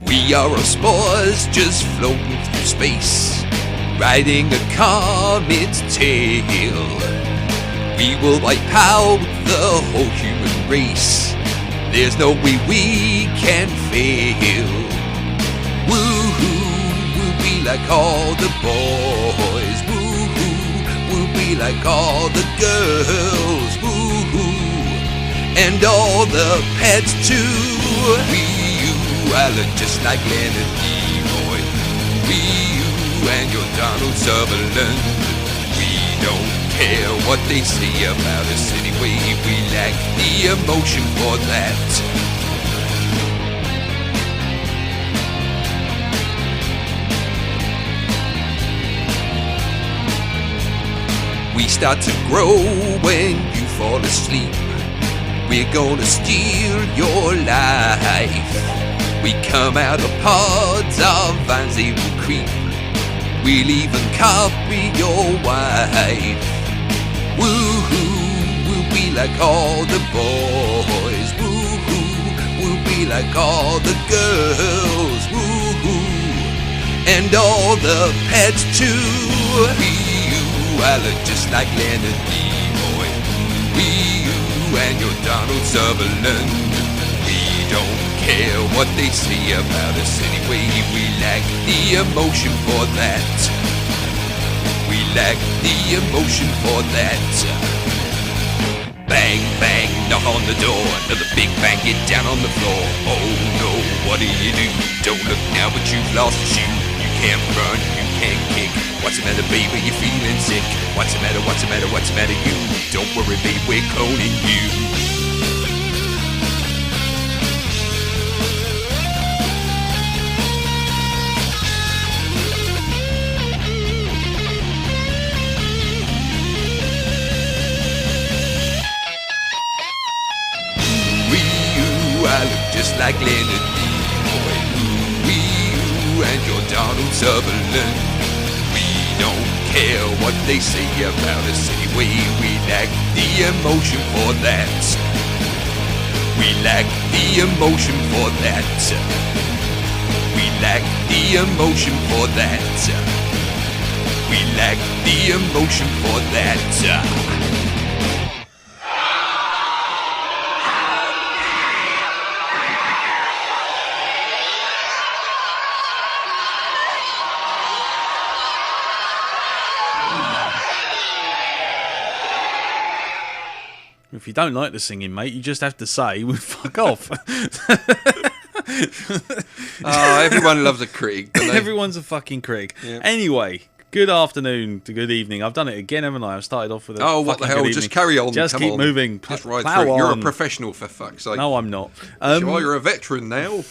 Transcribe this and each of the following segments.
We are all spores just floating through space, riding a comet's tail. We will wipe out the whole human race. There's no way we can fail. Woo-hoo, we'll be like all the boys. Woo-hoo, we'll be like all the girls. Woo-hoo, and all the pets too. I look just like Leonard Nimoy. You and your Donald Sutherland. We don't care what they say about us anyway. We lack the emotion for that. We start to grow when you fall asleep. We're gonna steal your life. We come out of pods, our vines they will creep. We'll even copy your wife. Woo-hoo, we'll be like all the boys. Woo-hoo, we'll be like all the girls. Woo-hoo, and all the pets too. I look just like Leonard Nimoy. You and your Donald Sutherland. We don't care what they say about us anyway. We lack the emotion for that. We lack the emotion for that. Bang, bang, knock on the door. Another big bang, get down on the floor. Oh no, what do? Don't look now, but you've lost a shoe. You can't run, you can't kick. What's the matter, baby? You're feeling sick. What's the matter, what's the matter, what's the matter, you? Don't worry, babe, we're cloning you. I look just like Leonard Nimoy. You and your Donald Sutherland. We don't care what they say about us anyway. We lack the emotion for that. We lack the emotion for that. We lack the emotion for that. We lack the emotion for that. If you don't like the singing, mate, you just have to say, well, fuck off. Everyone loves a critic, don't they? Everyone's a fucking critic. Yep. Anyway, good afternoon to good evening. I've done it again, haven't I? I've started off with a what the hell? Just carry on. Just keep moving. Just ride Plow through. You're a on. professional, for fuck's sake. No, I'm not. You're a veteran now.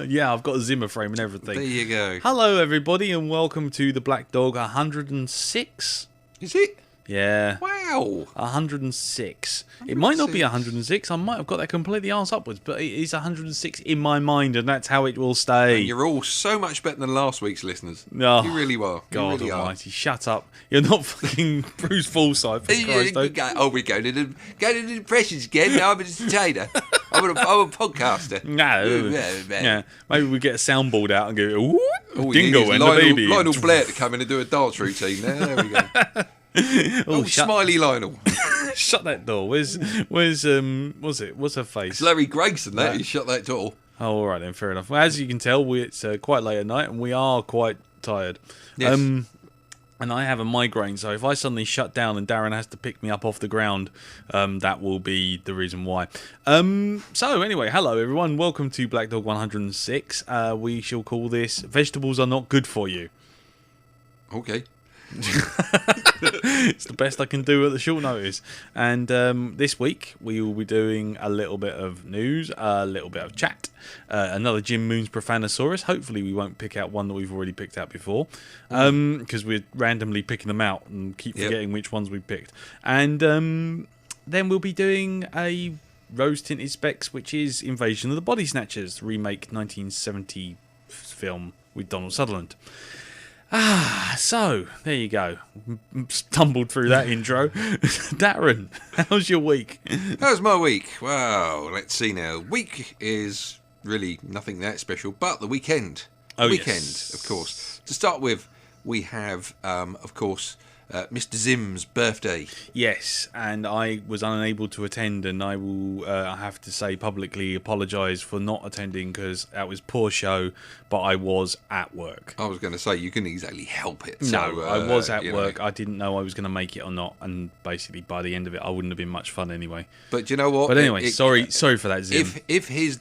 Yeah, I've got a Zimmer frame and everything. There you go. Hello, everybody, and welcome to the Blackdog 106. Is it? Yeah. Wow. 106. It might not be 106. I might have got that completely arse upwards, but it is 106 in my mind, and that's how it will stay. And you're all so much better than last week's listeners. Oh, you really are. God you really almighty. Shut up. You're not fucking Bruce Forsyth, for Christ's sake. We're going to the impressions again. No, I'm an entertainer. I'm a podcaster. No. Yeah. Maybe we get a soundboard out and go, Dingo and Lionel, the baby. Lionel Blair to come in and do a dance routine. There we go. Smiley Lionel. Shut that door. What's her face? It's Larry Gregson, that. He shut that door. Oh, all right then, fair enough. Well, as you can tell, it's quite late at night and we are quite tired. Yes. And I have a migraine, so if I suddenly shut down and Darren has to pick me up off the ground, that will be the reason why. So anyway, hello everyone. Welcome to Black Dog 106. We shall call this Vegetables Are Not Good For You. Okay. It's the best I can do at the short notice. And this week we will be doing a little bit of news, a little bit of chat, another Jim Moon's Profanosaurus. Hopefully we won't pick out one that we've already picked out before, because we're randomly picking them out and keep forgetting which ones we picked. And then we'll be doing a rose tinted specs, which is Invasion of the Body Snatchers, remake 1970 film with Donald Sutherland. So, there you go. Stumbled through that intro. Darren, how's your week? How's my week? Well, let's see now. Week is really nothing that special. But the weekend. Oh, weekend, yes. of course. To start with, we have, of course, Mr. Zim's birthday. Yes, and I was unable to attend, and I will I have to say publicly apologise for not attending because that was poor show, but I was at work. I was going to say, you couldn't exactly help it. No, So, I was at you work. know. I didn't know I was going to make it or not, and basically by the end of it, I wouldn't have been much fun anyway. But you know what? But anyway, sorry for that, Zim. If his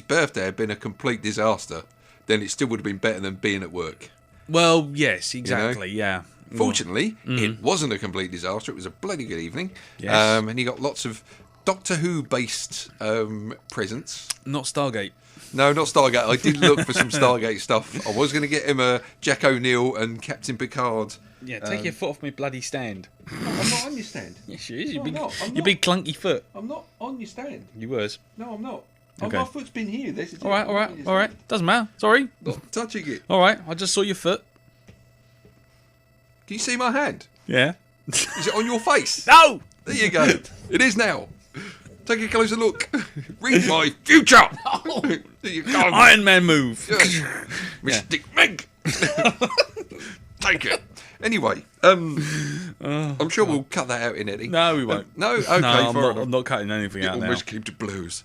birthday had been a complete disaster, then it still would have been better than being at work. Well, yes, exactly, yeah. Fortunately, it wasn't a complete disaster. It was a bloody good evening. Yes. And he got lots of Doctor Who-based presents. Not Stargate. No, not Stargate. I did look for some Stargate stuff. I was going to get him a Jack O'Neill and Captain Picard. Yeah, take your foot off my bloody stand. No, I'm not on your stand. Yes, you is. No, I'm not. Your big clunky foot. I'm not on your stand. You was. No, I'm not. Okay. My foot's been here. This is All right. Doesn't matter. Sorry. Not touching it. All right, I just saw your foot. Can you see my hand? Yeah. Is it on your face? No! There you go. It is now. Take a closer look. Read my future. There you go. Iron Man move. Mystic Meg. Take it. Anyway, I'm sure we'll cut that out in editing. No, we won't. No? Okay, I'm not cutting anything out now. Almost keep the blues.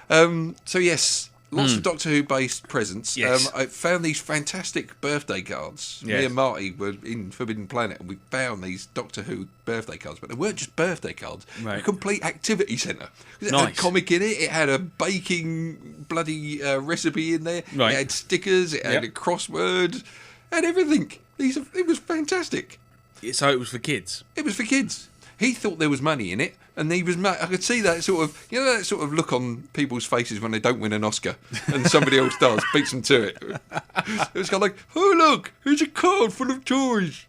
So yes, lots of Doctor Who based presents. Yes. I found these fantastic birthday cards. Yes. Me and Marty were in Forbidden Planet and we found these Doctor Who birthday cards, but they weren't just birthday cards. They were Right. a complete activity centre. It had a Nice. comic in it. It had a baking bloody recipe in there. Right. It had stickers. It had Yep. a crossword. It had everything. It was fantastic. So it was for kids. It was for kids. He thought there was money in it, and he was. I could see that sort of, that sort of look on people's faces when they don't win an Oscar, and somebody else does, beats them to it. It was kind of like, oh look, here's a card full of toys.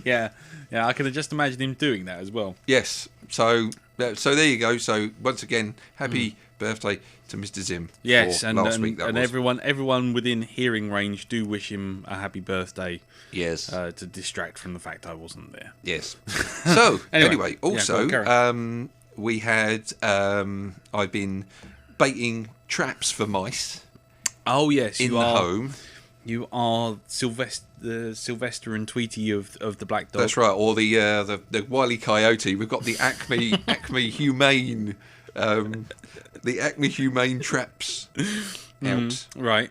Yeah, I can just imagine him doing that as well. Yes. So there you go. So once again, happy birthday to Mr. Zim. Yes, for and last week that was. everyone within hearing range do wish him a happy birthday. Yes. To distract from the fact I wasn't there. Yes. So anyway, go also on, carry on. we had I've been baiting traps for mice Oh yes, in the home. You are Sylvester and Tweety of the Blackdog. That's right, or the Wile E. Coyote. We've got the Acme Humane, the Acme Humane traps out. Right.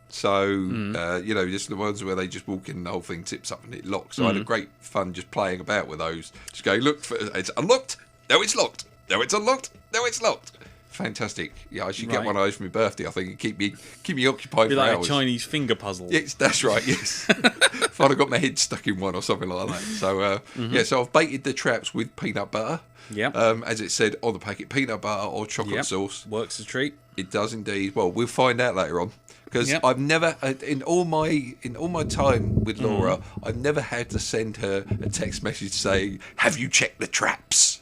Just the ones where they just walk in and the whole thing tips up and it locks. So I had a great fun just playing about with those. Just going, look, it's unlocked. No, it's locked. No, it's unlocked. No, it's locked. Fantastic. Yeah, I should get Right. one of those for my birthday. I think it'd keep me occupied Be for like hours. a Chinese finger puzzle. Yes, that's right. Yes, if I'd have got my head stuck in one or something like that. So so I've baited the traps with peanut butter. Yep. As it said on the packet, peanut butter or chocolate Yep. sauce. Works a treat. It does indeed. Well, we'll find out later on because Yep. I've never in all my time with Laura, I've never had to send her a text message saying, "Have you checked the traps?"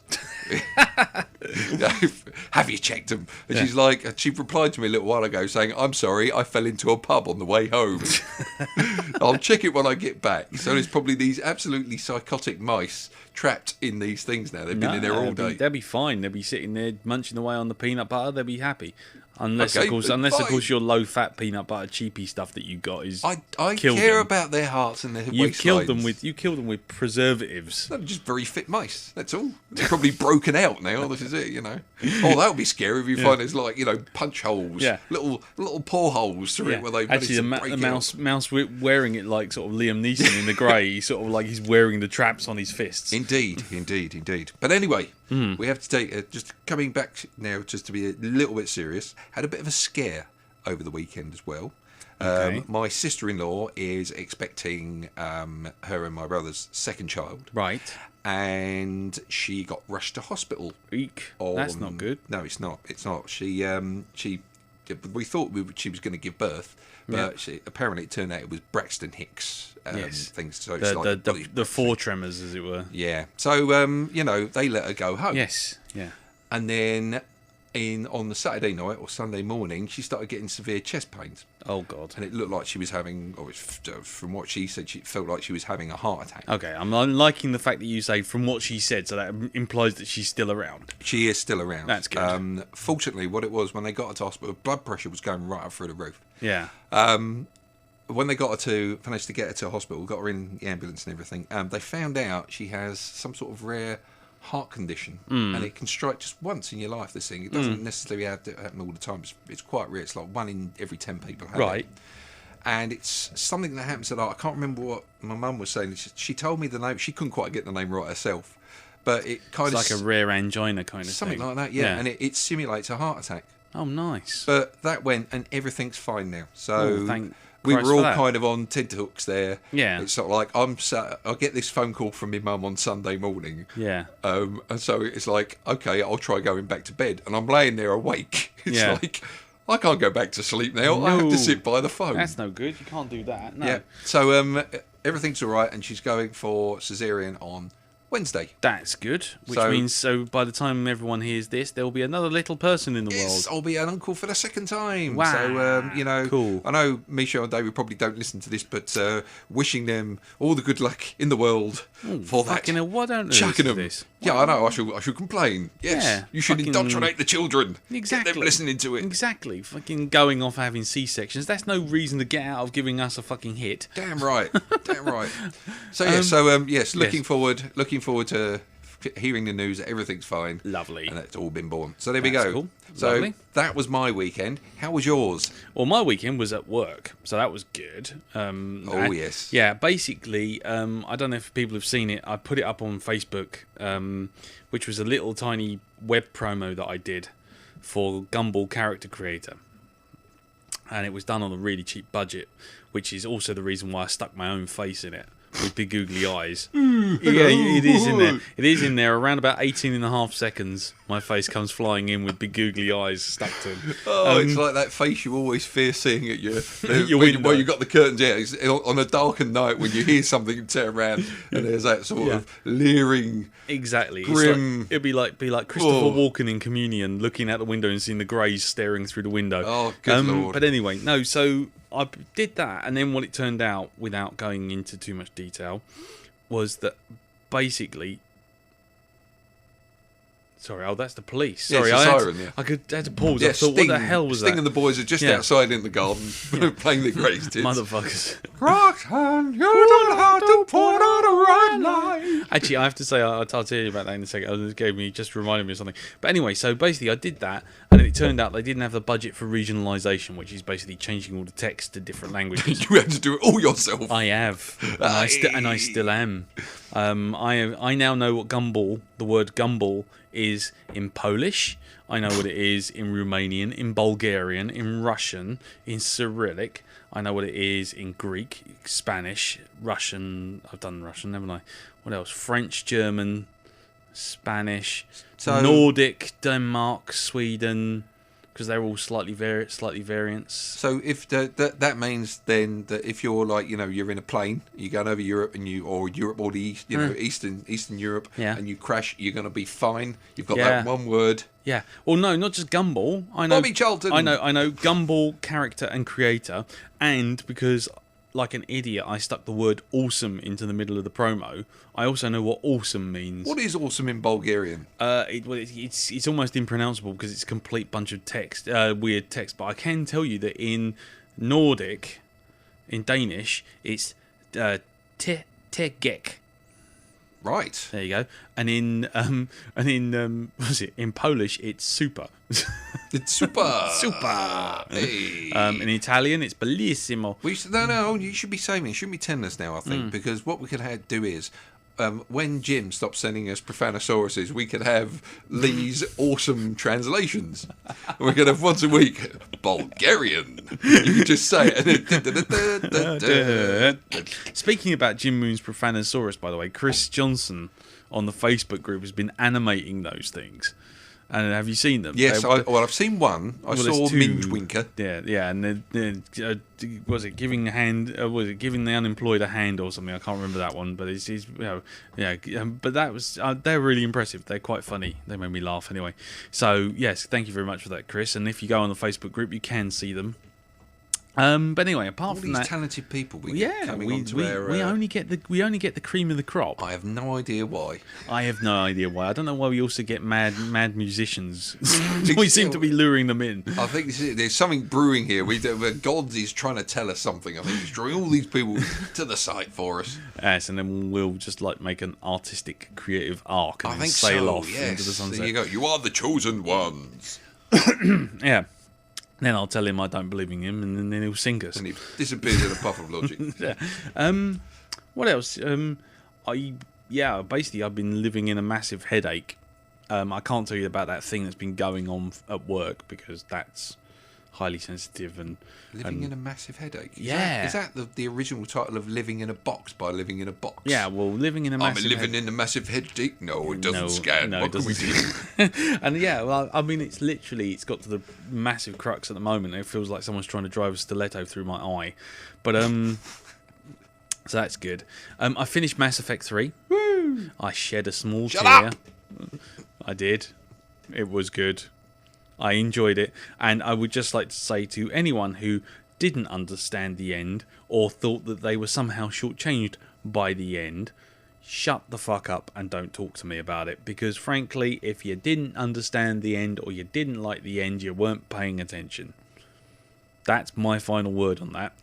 Have you checked them? And she's like, she replied to me a little while ago saying, "I'm sorry, I fell into a pub on the way home. I'll check it when I get back." So there's probably these absolutely psychotic mice trapped in these things now. They've been in there all day. They'll be fine. They'll be sitting there munching away on the peanut butter. They'll be happy. Unless, Okay, of course, fine. your low-fat peanut butter cheapy stuff that you got is I killed care them. about their hearts and their You killed them waistlines. with preservatives. They're just very fit mice. That's all. They're probably broken out now. This is it, Oh, that would be scary if you find there's punch holes, Yeah. little pore holes through it where they Actually, managed to the break out. mouse wearing it like sort of Liam Neeson in The Grey. He's sort of like he's wearing the traps on his fists. Indeed. But anyway, we have to take just coming back now, just to be a little bit serious. Had a bit of a scare over the weekend as well. Okay. My sister-in-law is expecting her and my brother's second child. Right. And she got rushed to hospital. Eek. That's not good. No, it's not. It's not. She we thought she was going to give birth, but apparently it turned out it was Braxton Hicks things. So it's like The four tremors, as it were. yeah. So they let her go home. Yes. Yeah. And then on the Saturday night or Sunday morning, she started getting severe chest pains. Oh, God. And it looked like she was having, from what she said, it felt like she was having a heart attack. Okay, I'm liking the fact that you say from what she said, so that implies that she's still around. She is still around. That's good. Fortunately, what it was, when they got her to hospital, blood pressure was going right up through the roof. Yeah. When they managed to get her to hospital, got her in the ambulance and everything, they found out she has some sort of rare heart condition, and it can strike just once in your life, this thing. It doesn't necessarily happen all the time. It's quite rare. It's like 1 in every 10 people have it. And it's something that happens I can't remember what my mum was saying. She told me the name. She couldn't quite get the name right herself, but it's like a rare angina kind of something thing. like that, yeah. And it simulates a heart attack. Oh, nice. But that went, and everything's fine now. So we Christ were all for that. kind of on tenterhooks there. Yeah. It's sort of like I get this phone call from my mum on Sunday morning. Yeah. And so it's like, okay, I'll try going back to bed, and I'm laying there awake. It's like, I can't go back to sleep now. No. I have to sit by the phone. That's no good. You can't do that. No. Yeah. So everything's all right, and she's going for cesarean on Wednesday. That's good. Which means by the time everyone hears this, there will be another little person in the world. I'll be an uncle for the second time. Wow. So, cool. I know Misha and David probably don't listen to this, but wishing them all the good luck in the world for that. Fucking hell, why don't they Chucking listen to them. this? Yeah, I know. I should complain. Yes. Yeah, You should indoctrinate the children. Exactly. Get them listening to it. Exactly. Fucking going off having C-sections. That's no reason to get out of giving us a fucking hit. Damn right. Damn right. So, yes, looking forward to hearing the news that everything's fine. Lovely. And it's all been born. So there we go. Cool. So Lovely. that was my weekend. How was yours? Well, my weekend was at work, so that was good. Yes. Yeah, basically, I don't know if people have seen it. I put it up on Facebook, which was a little tiny web promo that I did for Gumball Character Creator. And it was done on a really cheap budget, which is also the reason why I stuck my own face in it with big googly eyes. Yeah, it is in there. It is in there. Around about 18.5 seconds, my face comes flying in with big googly eyes stuck to it. It's like that face you always fear seeing at your window. where you got the curtains out. It's on a darkened night when you hear something and turn around and there's that sort of leering, exactly grim. It'd be like Christopher Walken in Communion, looking out the window and seeing the greys staring through the window. Oh, good lord! But anyway, no. So I did that, and then what it turned out, without going into too much detail, was that basically. Sorry, that's the police. Sorry, it's a siren, I had to pause. Yeah, I thought, Sting, what the hell was Sting that? and the boys are just outside in the garden playing the greatest hits. Motherfuckers. Roxanne, you don't have to put on a right line. Actually, I have to say, I'll tell you about that in a second. It just reminded me of something. But anyway, so basically I did that, and it turned out they didn't have the budget for regionalisation, which is basically changing all the text to different languages. You had to do it all yourself. I have, and I still am. I now know what the word Gumball is in Polish. I know what it is in Romanian, in Bulgarian, in Russian, in Cyrillic. I know what it is in Greek, Spanish, Russian. I've done Russian, haven't I? What else? French, German, Spanish, Nordic, Denmark, Sweden, because they're all slightly variants. So if that means then that if you're like, you're in a plane, you're going over Europe or Europe or the East, Eastern Europe, and you crash, you're going to be fine. You've got that one word. Yeah. Well, no, not just Gumball. I know Bobby Charlton. I know Gumball character and creator, and because like an idiot, I stuck the word awesome into the middle of the promo. I also know what awesome means. What is awesome in Bulgarian? It's almost impronounceable because it's a complete bunch of text, weird text. But I can tell you that in Nordic, in Danish, it's tegek. Right. There you go. And in in Polish, it's super. It's super. Super. Hey. In Italian, it's bellissimo. No, you should be saving. It shouldn't be telling us now, I think, because what we could do is, when Jim stops sending us Profanosauruses, we could have Lee's awesome translations. We could have once a week, Bulgarian. You could just say it. Speaking about Jim Moon's Profanosaurus, by the way, Chris Johnson on the Facebook group has been animating those things. And have you seen them? Yes, I've seen one. I saw Minge Winker. Yeah, and was it giving a hand? Was it giving the unemployed a hand or something? I can't remember that one, but it's but that was they're really impressive. They're quite funny. They made me laugh anyway. So yes, thank you very much for that, Chris. And if you go on the Facebook group, you can see them. But anyway, apart from that, talented people we only get the cream of the crop. I have no idea why. I don't know why we also get mad musicians. We seem to be luring them in. I think there's something brewing here. God is trying to tell us something. I think he's drawing all these people to the site for us. Yes, and then we'll just like make an artistic, creative arc and sail off into the sunset. There you go. You are the chosen ones. Yeah. Then I'll tell him I don't believe in him, and then he'll sink us. And he disappears in a puff of logic. Yeah. What else? Basically, I've been living in a massive headache. I can't tell you about that thing that's been going on at work because that's highly sensitive and living in a massive headache. Is that the original title of Living in a Box by Living in a Box? Yeah, well, living in a massive. I'm living in a massive headache. No, it doesn't scan. What can we do? And I mean, it's got to the massive crux at the moment. It feels like someone's trying to drive a stiletto through my eye, but so that's good. I finished Mass Effect 3. Woo! I shed a small tear. Up! I did. It was good. I enjoyed it, and I would just like to say to anyone who didn't understand the end or thought that they were somehow shortchanged by the end, shut the fuck up and don't talk to me about it, because frankly, if you didn't understand the end or you didn't like the end, you weren't paying attention. That's my final word on that.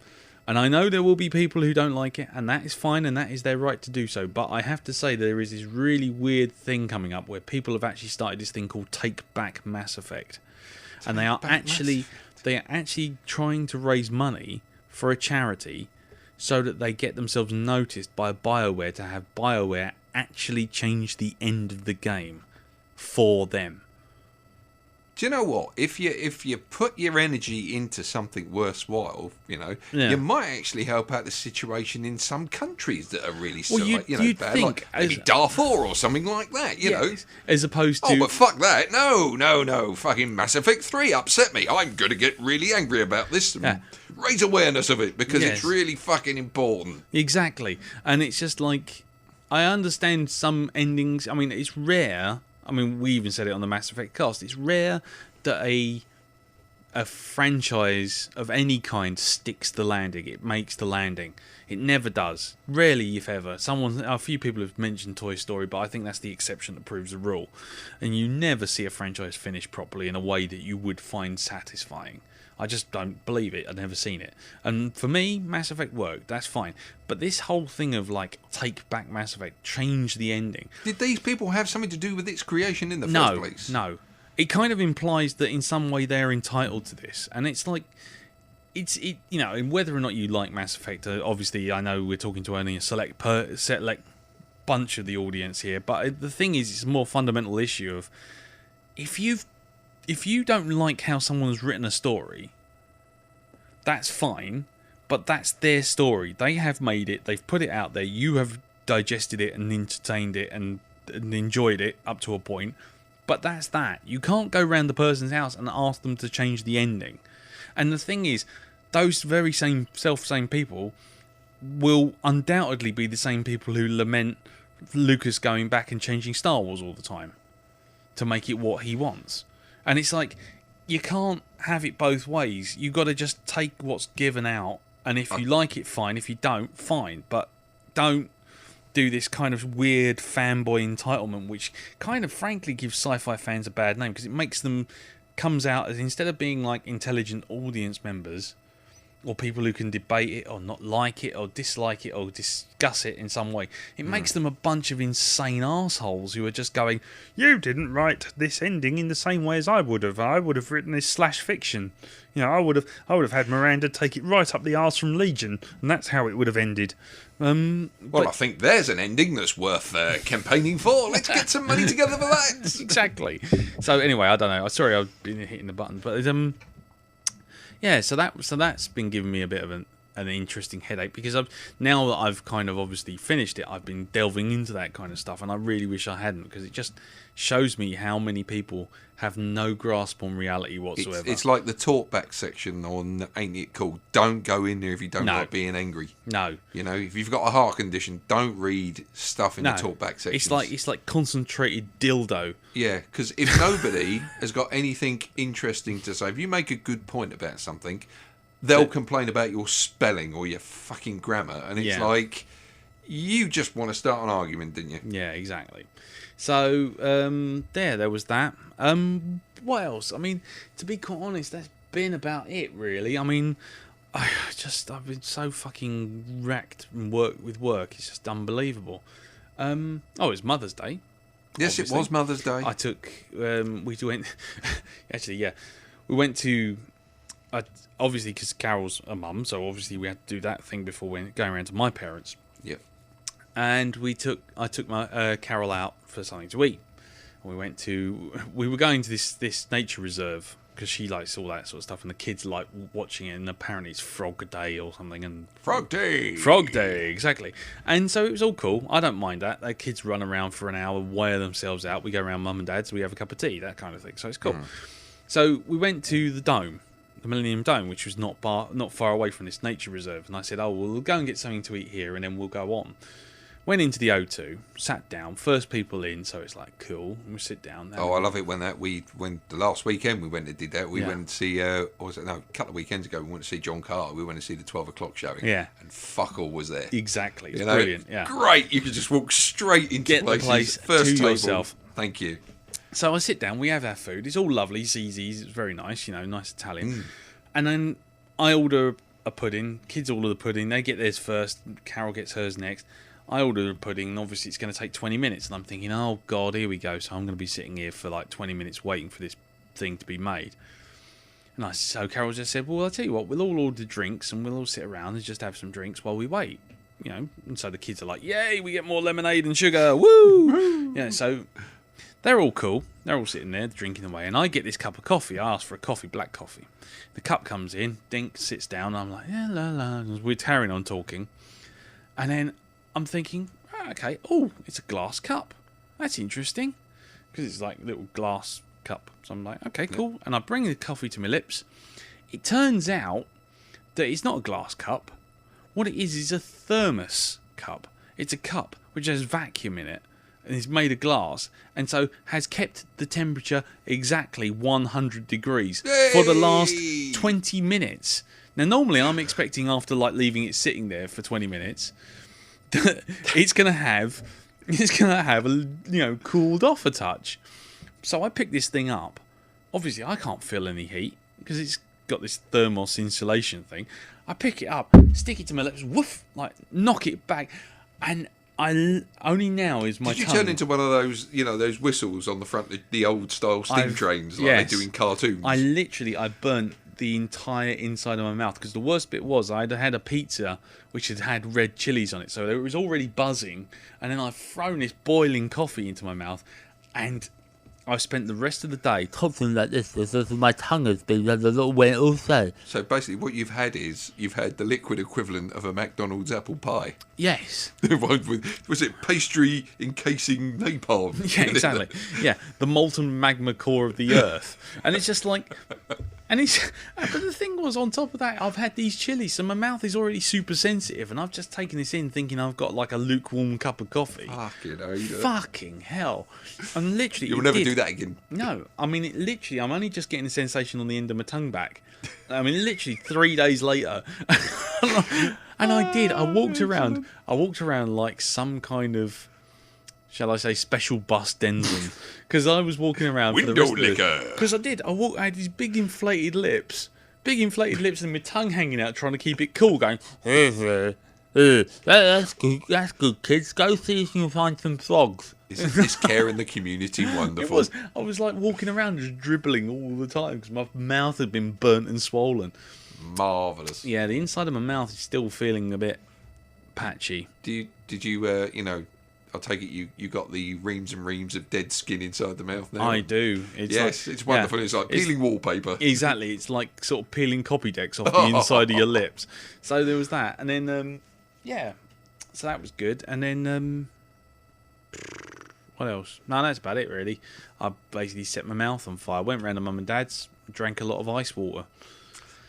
And I know there will be people who don't like it, and that is fine, and that is their right to do so. But I have to say there is this really weird thing coming up where people have actually started this thing called Take Back Mass Effect. And they are actually trying to raise money for a charity so that they get themselves noticed by BioWare to have BioWare actually change the end of the game for them. Do you know what? If you put your energy into something worthwhile, you might actually help out the situation in some countries that are really bad, like maybe Darfur or something like that. You know, as opposed to but fuck that! No, fucking Mass Effect 3 upset me. I'm going to get really angry about this. And raise awareness of it because it's really fucking important. Exactly, and it's just like I understand some endings. I mean, it's rare. I mean, we even said it on the Mass Effect cast. It's rare that a franchise of any kind sticks the landing. It makes the landing. It never does. Rarely, if ever. A few people have mentioned Toy Story, but I think that's the exception that proves the rule. And you never see a franchise finish properly in a way that you would find satisfying. I just don't believe it. I've never seen it. And for me, Mass Effect worked. That's fine. But this whole thing of, like, take back Mass Effect, change the ending. Did these people have something to do with its creation in the first place? No. It kind of implies that in some way they're entitled to this. And it's like, whether or not you like Mass Effect, obviously I know we're talking to only a select bunch of the audience here. But the thing is, it's a more fundamental issue of, if you don't like how someone's written a story, that's fine, but that's their story. They have made it, they've put it out there, you have digested it and entertained it and enjoyed it up to a point, but that's that. You can't go round the person's house and ask them to change the ending. And the thing is, those very same people will undoubtedly be the same people who lament Lucas going back and changing Star Wars all the time to make it what he wants. And it's like, you can't have it both ways. You've got to just take what's given out. And if you like it, fine. If you don't, fine. But don't do this kind of weird fanboy entitlement, which kind of frankly gives sci-fi fans a bad name, because it makes them, comes out as, instead of being like intelligent audience members, or people who can debate it or not like it or dislike it or discuss it in some way, it makes them a bunch of insane assholes who are just going, you didn't write this ending in the same way as I would have. I would have written this slash fiction. I would have had Miranda take it right up the arse from Legion, and that's how it would have ended. I think there's an ending that's worth campaigning for. Let's get some money together for that. Exactly. So anyway, I don't know. Sorry, I've been hitting the button, but yeah, so that's been giving me a bit of an interesting headache, because now that I've kind of obviously finished it, I've been delving into that kind of stuff, and I really wish I hadn't, because it just shows me how many people have no grasp on reality whatsoever. It's like the talkback section on Ain't It Cool. Don't go in there if you don't like being angry. No. You know, if you've got a heart condition, don't read stuff in the talkback section. It's like concentrated dildo. Yeah, because if nobody has got anything interesting to say, if you make a good point about something, they'll complain about your spelling or your fucking grammar, and it's like, you just want to start an argument, didn't you? Yeah, exactly. So there was that. What else? I mean, to be quite honest, that's been about it, really. I mean, I've been so fucking wrecked with work. It's just unbelievable. It was Mother's Day. Yes, obviously. It was Mother's Day. I took. We went. Actually, yeah, we went to. Obviously, because Carol's a mum, so obviously we had to do that thing before going around to my parents. Yep. And I took my Carol out for something to eat. We were going to this nature reserve because she likes all that sort of stuff, and the kids like watching it. And apparently it's Frog Day or something. And Frog Day, exactly. And so it was all cool. I don't mind that. The kids run around for an hour, wear themselves out. We go around Mum and Dad's, we have a cup of tea, that kind of thing. So it's cool. So we went to the Dome. The Millennium Dome, which was not far away from this nature reserve, and I said, we'll go and get something to eat here, and then we'll go on. Went into the O2, sat down, first people in, so it's like cool. And we sit down. I love it when the last weekend we went and did that. We went to see, a couple of weekends ago we went to see John Carter. We went to see the 12 o'clock showing. Yeah, and fuck all was there. Exactly, it's brilliant. Yeah, great. You could just walk straight into the place first to table. yourself. Thank you. So I sit down, we have our food. It's all lovely, it's easy, it's very nice, nice Italian. And then I order a pudding, kids order the pudding, they get theirs first, Carol gets hers next. I order a pudding, and obviously it's going to take 20 minutes, and I'm thinking, oh God, here we go. So I'm going to be sitting here for like 20 minutes waiting for this thing to be made. And so Carol just said, well, I'll tell you what, we'll all order drinks, and we'll all sit around and just have some drinks while we wait. And so the kids are like, yay, we get more lemonade and sugar, woo! So they're all cool. They're all sitting there drinking away. And I get this cup of coffee. I ask for a coffee, black coffee. The cup comes in, Dink sits down. I'm like, yeah, la la. We're carrying on talking. And then I'm thinking, okay, it's a glass cup. That's interesting. Because it's like a little glass cup. So I'm like, okay, cool. And I bring the coffee to my lips. It turns out that it's not a glass cup. What it is a thermos cup. It's a cup which has vacuum in it. And it's made of glass, and so has kept the temperature exactly 100 degrees for the last 20 minutes. Now, normally I'm expecting after like leaving it sitting there for 20 minutes, it's gonna have cooled off a touch. So I pick this thing up. Obviously, I can't feel any heat because it's got this thermos insulation thing. I pick it up, stick it to my lips, woof, like knock it back, and only now is my tongue. Did you turn into one of those, those whistles on the front of the old style steam trains like they do in cartoons? I burnt the entire inside of my mouth, because the worst bit was I had a pizza which had red chilies on it, so it was already buzzing, and then I've thrown this boiling coffee into my mouth, and I've spent the rest of the day talking like this as my tongue has been a little wet also. So basically what you've had is, you've had the liquid equivalent of a McDonald's apple pie. Yes. Was it pastry encasing napalm? Yeah, exactly. Yeah, the molten magma core of the earth. And it's just like... But the thing was, on top of that, I've had these chilies, so my mouth is already super sensitive, and I've just taken this in thinking I've got like a lukewarm cup of coffee. Fucking hell. And literally... You'll never do that again. No. I mean, I'm only just getting the sensation on the end of my tongue back. I mean, literally 3 days later. And I did. I walked around like some kind of... shall I say, special bus Denson, because I was walking around window for the rest liquor. Because I did. I had these big inflated lips, and my tongue hanging out, trying to keep it cool, going. That's good. That's good, kids. Go see if you can find some frogs. Isn't this care in the community wonderful? It was. I was like walking around just dribbling all the time because my mouth had been burnt and swollen. Marvellous. Yeah, the inside of my mouth is still feeling a bit patchy. Did you I take it you got the reams and reams of dead skin inside the mouth now. I do. It's wonderful. It's like peeling wallpaper. Exactly. It's like sort of peeling copy decks off the inside of your lips. So there was that, and then so that was good. And then what else? No, that's about it really. I basically set my mouth on fire. Went round to mum and dad's, drank a lot of ice water.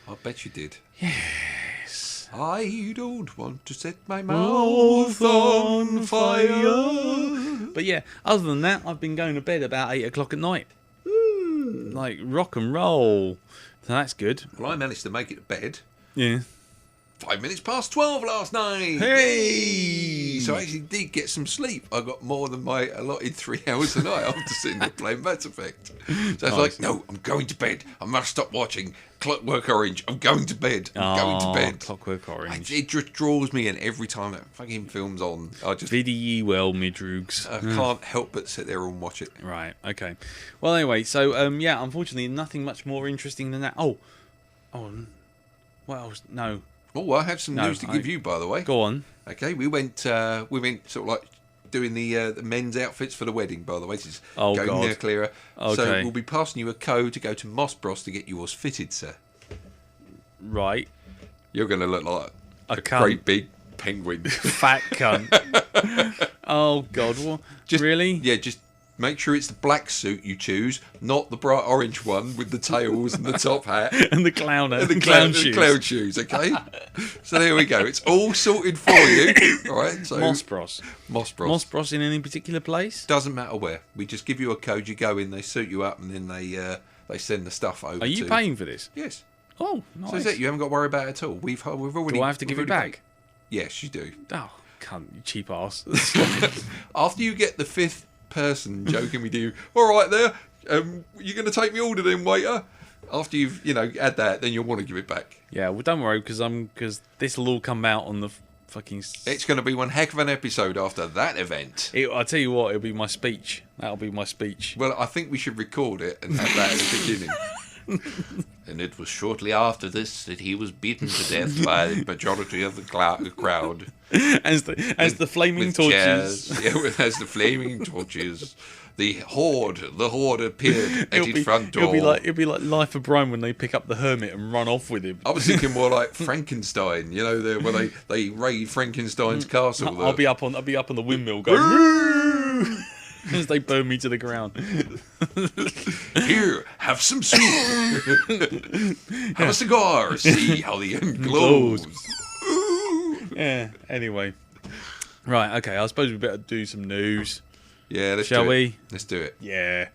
I bet you did. Yes. I don't want to set my mouth on fire. But yeah, other than that, I've been going to bed about 8 o'clock at night. Like rock and roll. So that's good. Well, I managed to make it to bed. Yeah. 5 minutes past 12 last night. Hey! So I actually did get some sleep. I got more than my allotted 3 hours a night after sitting there playing Mass Effect. So I was like, no, I'm going to bed. I must stop watching Clockwork Orange. I'm going to bed. I'm going to bed. Clockwork Orange. It just draws me in every time that fucking film's on. I just Vidi ye well, midroogs. I can't help but sit there and watch it. Right, okay. Well, anyway, so, unfortunately, nothing much more interesting than that. Oh, what else? No. Oh, I have some news to give you, by the way. Go on. Okay, we went sort of like doing the men's outfits for the wedding, by the way. This is going near clearer. Okay. So we'll be passing you a code to go to Moss Bros to get yours fitted, sir. Right. You're going to look like a cunt. great big penguin. Fat cunt. Oh, God. What? Really? Yeah, just make sure it's the black suit you choose, not the bright orange one with the tails and the top hat. And the clown and the clown shoes. Clown shoes, okay? So there we go. It's all sorted for you. All right. So Moss Bros. Moss Bros. Moss Bros in any particular place? Doesn't matter where. We just give you a code, you go in, they suit you up, and then they send the stuff over. Are you paying for this? Yes. Oh, nice. So that's it. You haven't got to worry about it at all. We've already. Do I have to give it back? Paid. Yes, you do. Oh, cunt, you cheap ass. After you get the 5th person joking with you, all right there, you're going to take me order then, waiter? After you've, add that, then you'll want to give it back. Yeah, well, don't worry, because this will all come out on the fucking... It's going to be one heck of an episode after that event. I'll tell you what, it'll be my speech. That'll be my speech. Well, I think we should record it and have that at the beginning. And it was shortly after this that he was beaten to death by the majority of the crowd. As the flaming torches. As the flaming torches. The horde appeared at his front door. It'll be like Life of Brian when they pick up the hermit and run off with him. I was thinking more like Frankenstein, where they raid Frankenstein's castle. I'll be up on the windmill going as they burn me to the ground. Here, have some soup. Have a cigar. See how the end glows. Yeah. Anyway, right. Okay. I suppose we better do some news. Yeah. Shall we? Let's do it. Yeah.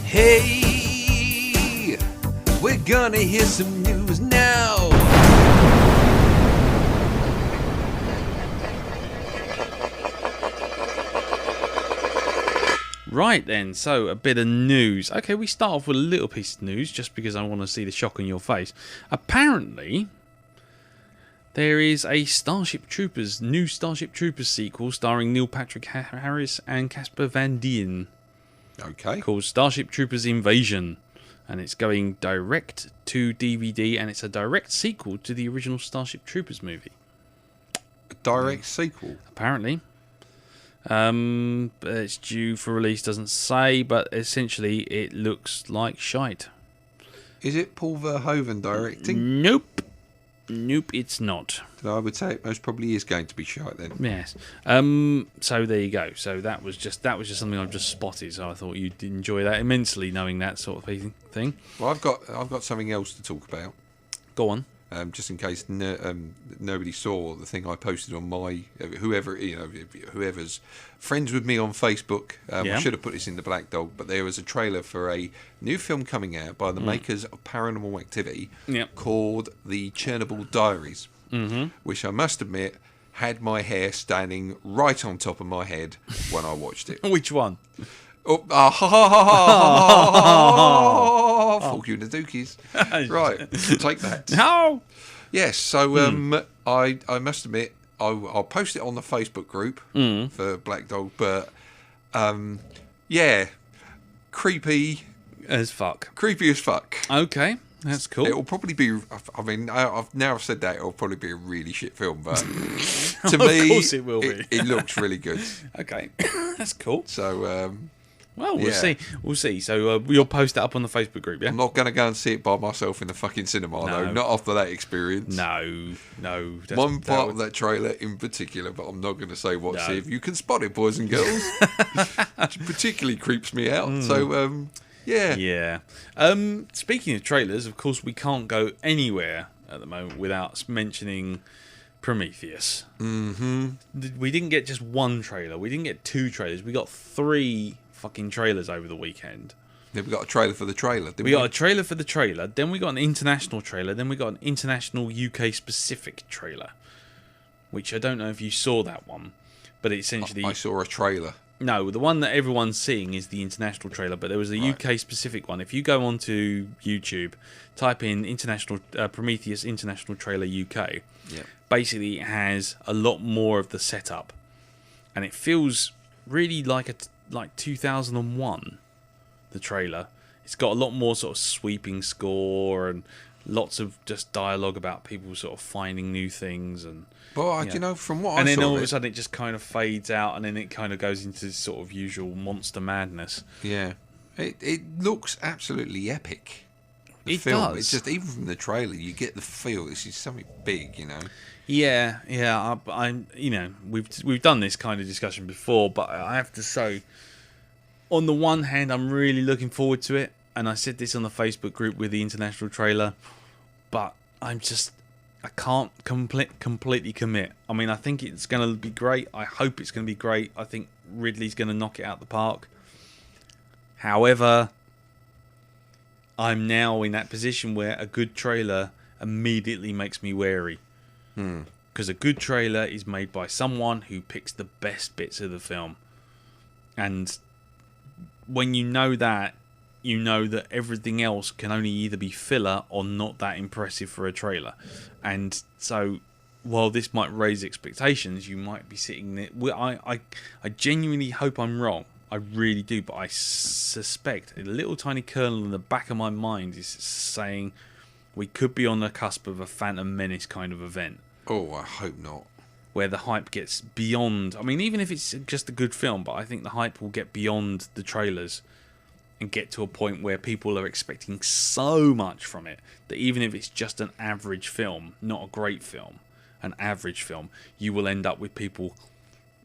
Hey, we're gonna hear some news now. Right then, so a bit of news. Okay, we start off with a little piece of news just because I want to see the shock on your face. Apparently, there is a new Starship Troopers sequel starring Neil Patrick Harris and Casper Van Dien. Okay. Called Starship Troopers Invasion. And it's going direct to DVD, and it's a direct sequel to the original Starship Troopers movie. A direct sequel? Apparently. It's due for release, doesn't say, but essentially it looks like shite. Is it Paul Verhoeven directing? Nope, it's not. I would say it most probably is going to be shite then. Yes. So there you go. So that was just something I've just spotted. So I thought you'd enjoy that immensely, knowing that sort of thing. Well, I've got something else to talk about. Go on. Just in case nobody saw the thing I posted on my whoever's friends with me on Facebook. I should have put this in the Blackdog, but there was a trailer for a new film coming out by the makers of Paranormal Activity called The Chernobyl Diaries, which I must admit had my hair standing right on top of my head when I watched it. Which one? Oh, fuck you in the dookies. Right, take that. No. Yes, so I must admit, I'll post it on the Facebook group for Blackdog, but yeah, creepy as fuck. Creepy as fuck. Okay, that's cool. It'll probably be. I mean, I've said that it'll probably be a really shit film, but to Of me, course it will be. It looks really good. Okay, that's cool. So, well, we'll see. We'll see. So you'll post that up on the Facebook group, yeah? I'm not going to go and see it by myself in the fucking cinema, though. Not after that experience. No. One part of that trailer in particular, but I'm not going to say what. No. See if you can spot it, boys and girls. Which particularly creeps me out. So, yeah. Yeah. Speaking of trailers, of course, we can't go anywhere at the moment without mentioning Prometheus. Mm-hmm. We didn't get just one trailer. We didn't get 2 trailers. We got 3 fucking trailers over the weekend. Then we got a trailer for the trailer. We got a trailer for the trailer. Then we got an international trailer. Then we got an international UK specific trailer, which I don't know if you saw that one, but essentially I saw a trailer. No, the one that everyone's seeing is the international trailer, but there was a UK specific one. If you go onto YouTube, type in international Prometheus international trailer UK. Basically it has a lot more of the setup, and it feels really like 2001. The trailer, it's got a lot more sort of sweeping score and lots of just dialogue about people sort of finding new things and. Well, you know, from what I saw, and then all of a sudden it just kind of fades out, and then it kind of goes into sort of usual monster madness. Yeah, it looks absolutely epic. The it film. Does. It's just even from the trailer, you get the feel this is something big, you know. Yeah. I'm you know, we've done this kind of discussion before, but I have to say, on the one hand, I'm really looking forward to it, and I said this on the Facebook group with the international trailer, but I can't completely commit. I mean, I think it's going to be great. I hope it's going to be great. I think Ridley's going to knock it out the park. However, I'm now in that position where a good trailer immediately makes me wary. Because a good trailer is made by someone who picks the best bits of the film. And when you know that everything else can only either be filler or not that impressive for a trailer. And so, while this might raise expectations, you might be sitting there. I genuinely hope I'm wrong. I really do, but I suspect a little tiny kernel in the back of my mind is saying we could be on the cusp of a Phantom Menace kind of event. Oh, I hope not. Where the hype gets beyond. I mean, even if it's just a good film, but I think the hype will get beyond the trailers and get to a point where people are expecting so much from it that even if it's just an average film, not a great film, an average film, you will end up with people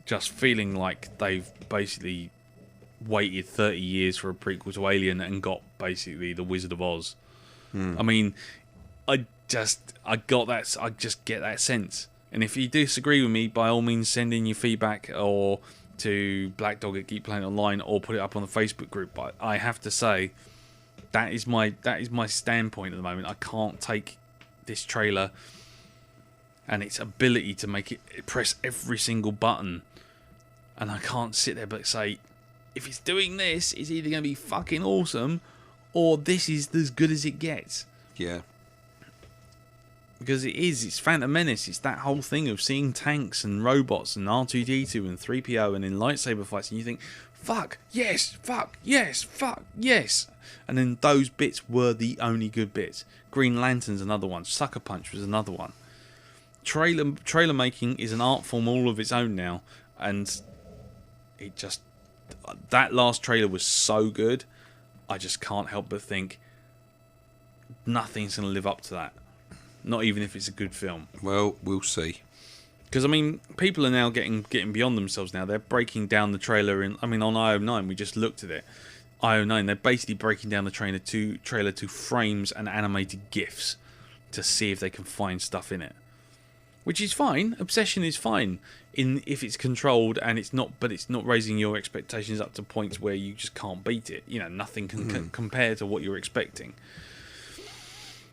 just feeling like they've basically waited 30 years for a prequel to Alien and got basically The Wizard of Oz. I mean, I just get that sense. And if you disagree with me, by all means send in your feedback or to Blackdog at Geek Planet Online or put it up on the Facebook group. But I have to say that is my standpoint at the moment. I can't take this trailer and its ability to make it press every single button, and I can't sit there but say, if it's doing this, it's either going to be fucking awesome or this is as good as it gets. Yeah. Because it's Phantom Menace. It's that whole thing of seeing tanks and robots and R2-D2 and 3PO and in lightsaber fights, and you think, fuck, yes, fuck, yes, fuck, yes. And then those bits were the only good bits. Green Lantern's another one. Sucker Punch was another one. Trailer making is an art form all of its own now, and it just... that last trailer was so good, I just can't help but think nothing's going to live up to that. Not even if it's a good film. Well, we'll see. Because, I mean, people are now getting beyond themselves now. They're breaking down the trailer on IO9, we just looked at it. IO9, they're basically breaking down the trailer to frames and animated GIFs to see if they can find stuff in it. Which is fine. Obsession is fine if it's controlled and it's not raising your expectations up to points where you just can't beat it. You know, nothing can compare to what you're expecting.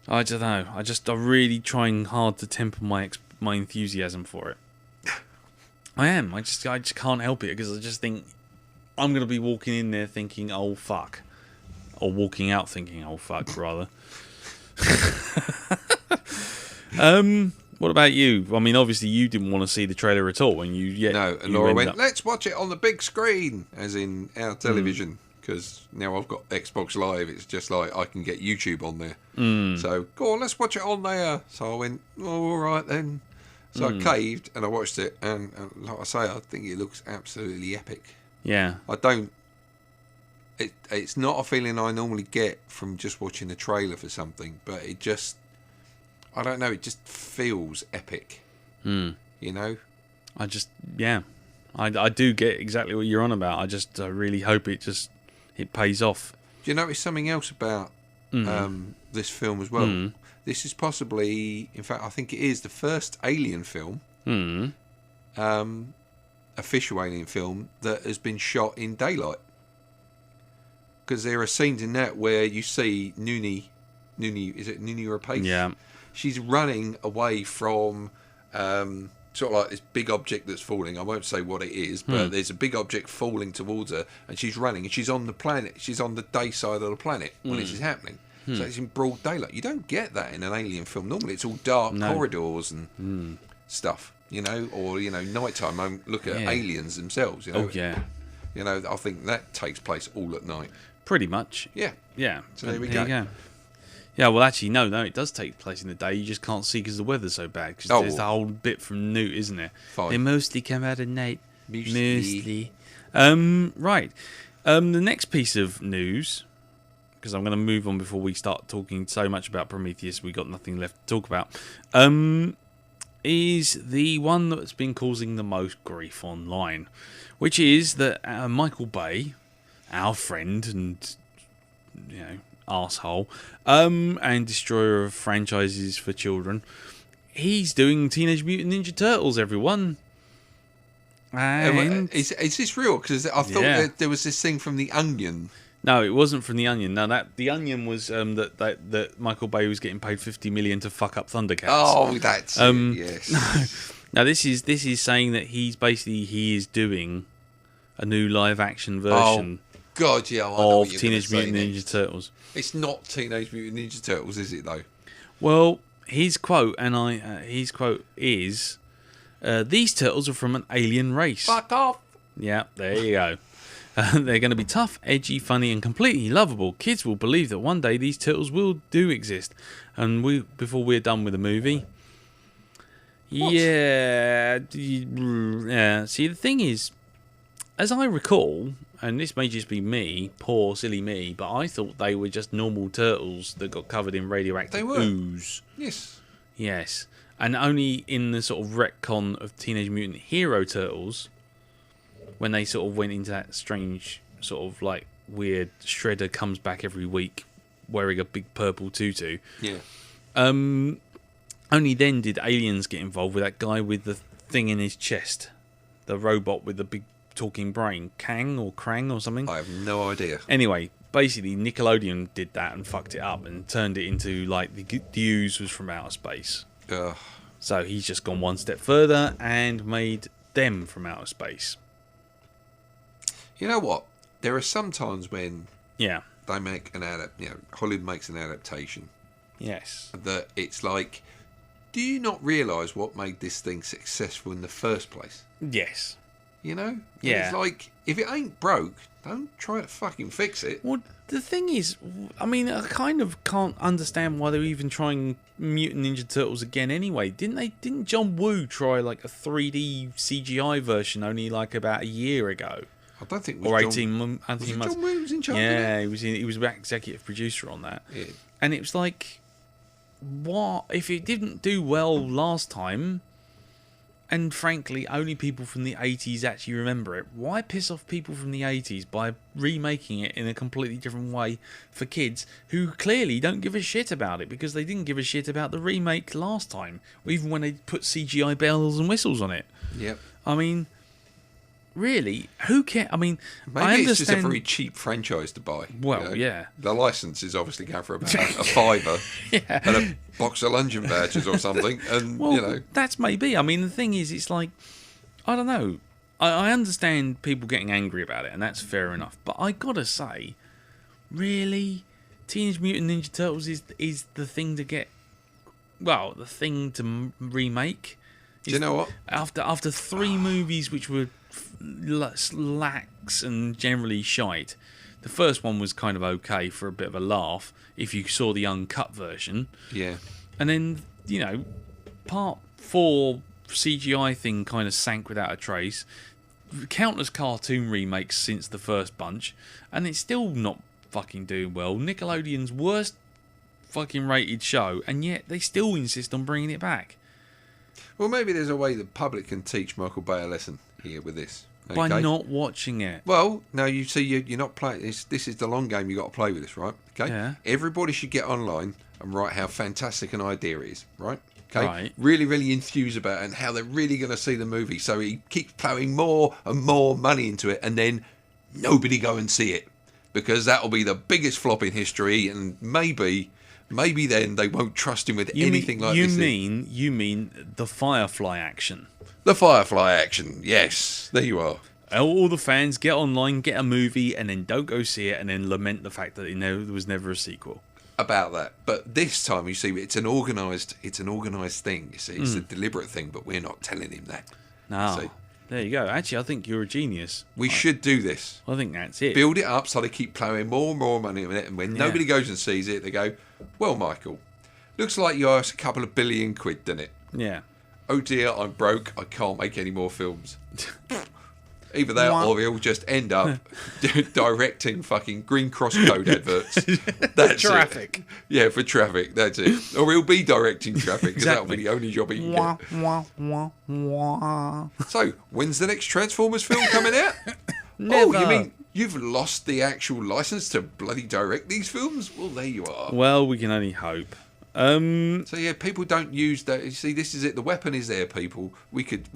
I don't know. I'm really trying hard to temper my enthusiasm for it. I am. I just can't help it because I just think I'm going to be walking in there thinking, oh fuck, or walking out thinking, oh fuck, rather. What about you? I mean, obviously you didn't want to see the trailer at all, and No, and Laura went, "Let's watch it on the big screen," as in our television, because now I've got Xbox Live. It's just like I can get YouTube on there. So go on, let's watch it on there. So I went, oh, all right then. So I caved and I watched it, and like I say, I think it looks absolutely epic. Yeah. I don't. It's not a feeling I normally get from just watching a trailer for something, but it just, I don't know, it just feels epic. You know? I do get exactly what you're on about. I really hope it pays off. Do you notice something else about this film as well? This is possibly, in fact, I think it is the first Alien film, official Alien film, that has been shot in daylight. Because there are scenes in that where you see Nuni, is it Nuni Rapace? Yeah. She's running away from sort of like this big object that's falling. I won't say what it is, but there's a big object falling towards her, and she's running, and she's on the planet. She's on the day side of the planet when this is happening. So it's in broad daylight. You don't get that in an Alien film. Normally it's all dark corridors and stuff, you know, or, you know, nighttime. Look at aliens themselves, you know. Oh, yeah. You know, I think that takes place all at night. Pretty much. Yeah. Yeah. So there we go. Yeah, well, actually, no, it does take place in the day. You just can't see because the weather's so bad. Because there's the whole bit from Newt, isn't there? Fine. They mostly come out at night. Mostly. Right. The next piece of news, because I'm going to move on before we start talking so much about Prometheus, we got nothing left to talk about, is the one that's been causing the most grief online, which is that Michael Bay, our friend and, you know, arsehole, and destroyer of franchises for children, he's doing Teenage Mutant Ninja Turtles, everyone. And is this real? Because I thought there was this thing from The Onion. No, it wasn't from The Onion. No, The Onion was that Michael Bay was getting paid $50 million to fuck up Thundercats. Oh, that's yes. Now this is saying that he is doing a new live action version. Oh God, yeah, of Teenage Mutant Ninja Turtles. It's not Teenage Mutant Ninja Turtles, is it though? Well, his quote is, "These turtles are from an alien race." Fuck off. Yeah, there you go. They're going to be tough, edgy, funny, and completely lovable. Kids will believe that one day these turtles do exist. And before we're done with the movie. What? Yeah. See, the thing is, as I recall, and this may just be me, poor silly me, but I thought they were just normal turtles that got covered in radioactive ooze. Yes. And only in the sort of retcon of Teenage Mutant Hero Turtles, when they sort of went into that strange sort of like weird Shredder comes back every week wearing a big purple tutu. Yeah. Only then did aliens get involved with that guy with the thing in his chest, the robot with the big talking brain, Kang or Krang or something. I have no idea. Anyway, basically Nickelodeon did that and fucked it up and turned it into like the ooze was from outer space. Ugh. So he's just gone one step further and made them from outer space. You know what? There are some times when they make Hollywood makes an adaptation. Yes. That it's like, do you not realise what made this thing successful in the first place? Yes. You know? Yeah. And it's like, if it ain't broke, don't try to fucking fix it. Well, the thing is, I mean, I kind of can't understand why they're even trying Mutant Ninja Turtles again anyway. Didn't John Woo try like a 3D CGI version only like about a year ago? I don't think it was or 18 months. Was it John Woo was in charge of that? it? He was executive producer on that. Yeah. And it was like, what if it didn't do well last time? And frankly, only people from the 80s actually remember it. Why piss off people from the 80s by remaking it in a completely different way for kids who clearly don't give a shit about it because they didn't give a shit about the remake last time, even when they put CGI bells and whistles on it. Yep. I mean, really, who cares? I mean, maybe I understand. It's just a very cheap franchise to buy. Well, you know? Yeah. The licence is obviously going for about a $5 and a box of luncheon badges or something. And well, you know, that's maybe. I mean, the thing is, it's like, I don't know. I understand people getting angry about it, and that's fair enough. But I gotta say, really, Teenage Mutant Ninja Turtles is the thing to get the Thing to remake. Do you know what? After 3 movies which were lax and generally shite, the first one was kind of okay for a bit of a laugh if you saw the uncut version. Yeah. And then, part 4 CGI thing kind of sank without a trace. Countless cartoon remakes since the first bunch, and it's still not fucking doing well. Nickelodeon's worst fucking rated show, and yet they still insist on bringing it back. Well, maybe there's a way the public can teach Michael Bay a lesson here with this. Okay? By not watching it. Well, no, you see, you're not playing. This is the long game. You got to play with this, right? Okay. Yeah. Everybody should get online and write how fantastic an idea is, right? Okay. Right. Really, really enthused about it and how they're really going to see the movie. So he keeps plowing more and more money into it, and then nobody go and see it because that'll be the biggest flop in history, and maybe then they won't trust him with anything like this. You mean the Firefly action? The Firefly action, yes. There you are. All the fans get online, get a movie, and then don't go see it, and then lament the fact that there was never a sequel. About that, but this time you see, it's an organised thing. You see, it's a deliberate thing, but we're not telling him that. No. See? There you go. Actually, I think you're a genius. We should do this. I think that's it. Build it up so they keep plowing more and more money in it, and when nobody goes and sees it, they go, "Well, Michael, looks like you owe us a couple of billion quid, doesn't it? Yeah. Oh dear, I'm broke. I can't make any more films." Either that, or he'll just end up directing fucking Green Cross Code adverts. That's traffic. It. Yeah, for traffic. That's it. Or he'll be directing traffic because that'll be the only job he can get. So, when's the next Transformers film coming out? Never. Oh, you mean you've lost the actual license to bloody direct these films? Well, there you are. Well, we can only hope. So yeah, people don't use that. You see, this is it. The weapon is there, people. We could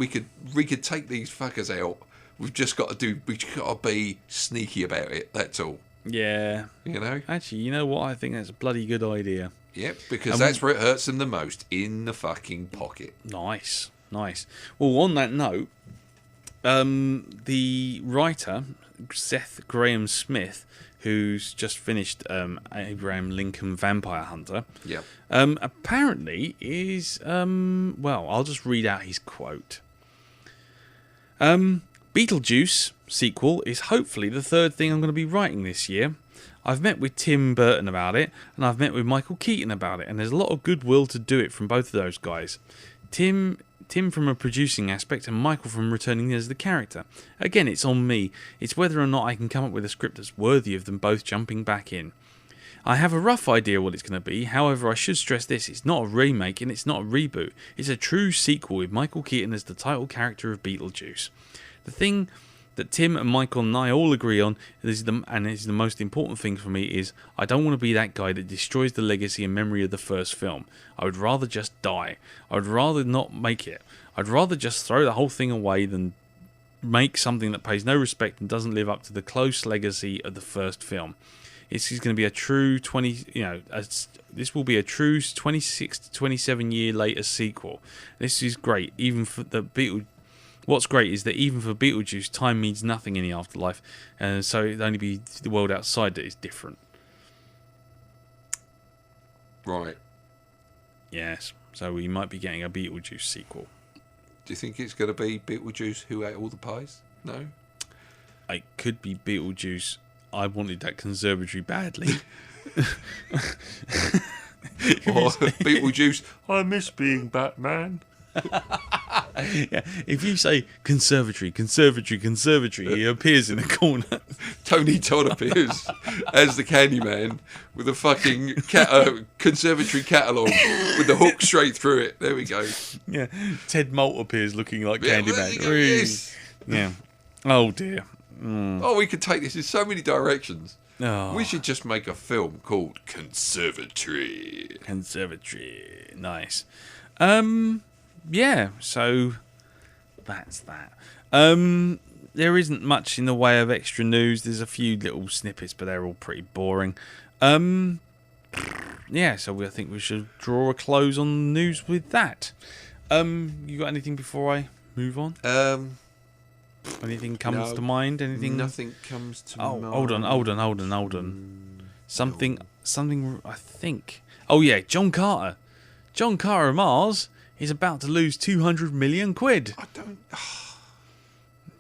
take these fuckers out. We've just got to be sneaky about it. That's all. Yeah. You know? Actually, you know what? I think that's a bloody good idea. Yep, because that's where it hurts them the most, in the fucking pocket. Nice. Well, on that note, the writer, Seth Graham Smith, who's just finished Abraham Lincoln Vampire Hunter, apparently is, I'll just read out his quote. Beetlejuice sequel is hopefully the third thing I'm going to be writing this year. I've met with Tim Burton about it, and I've met with Michael Keaton about it, and there's a lot of goodwill to do it from both of those guys. Tim from a producing aspect, and Michael from returning as the character. Again, it's on me. It's whether or not I can come up with a script that's worthy of them both jumping back in. I have a rough idea what it's going to be, however I should stress this, it's not a remake and it's not a reboot. It's a true sequel with Michael Keaton as the title character of Beetlejuice. The thing that Tim and Michael and I all agree on, is the most important thing for me, is I don't want to be that guy that destroys the legacy and memory of the first film. I would rather just die. I would rather not make it. I'd rather just throw the whole thing away than make something that pays no respect and doesn't live up to the close legacy of the first film. This is going to be a true this will be a true 26 to 27 year later sequel. This is great, even for the What's great is that even for Beetlejuice, time means nothing in the afterlife, and so it'd only be the world outside that is different. Right. Yes, so we might be getting a Beetlejuice sequel. Do you think it's going to be Beetlejuice who ate all the pies? No? It could be Beetlejuice. I wanted that conservatory badly. Or Beetlejuice, I miss being Batman. Yeah, if you say conservatory, he appears in the corner. Tony Todd appears as the Candyman with a fucking conservatory catalogue with the hook straight through it. There we go. Yeah, Ted Moult appears looking like Candyman. Yes. Yeah. Oh dear. Oh, we could take this in so many directions. Oh. We should just make a film called Conservatory. Nice. Yeah, so that's that. There isn't much in the way of extra news. There's a few little snippets, but they're all pretty boring. Yeah, so I think we should draw a close on the news with that. You got anything before I move on? Anything comes to mind? Anything? Nothing comes to mind. Hold on. Something. I think. Oh yeah, John Carter. John Carter of Mars is about to lose 200 million quid. I don't.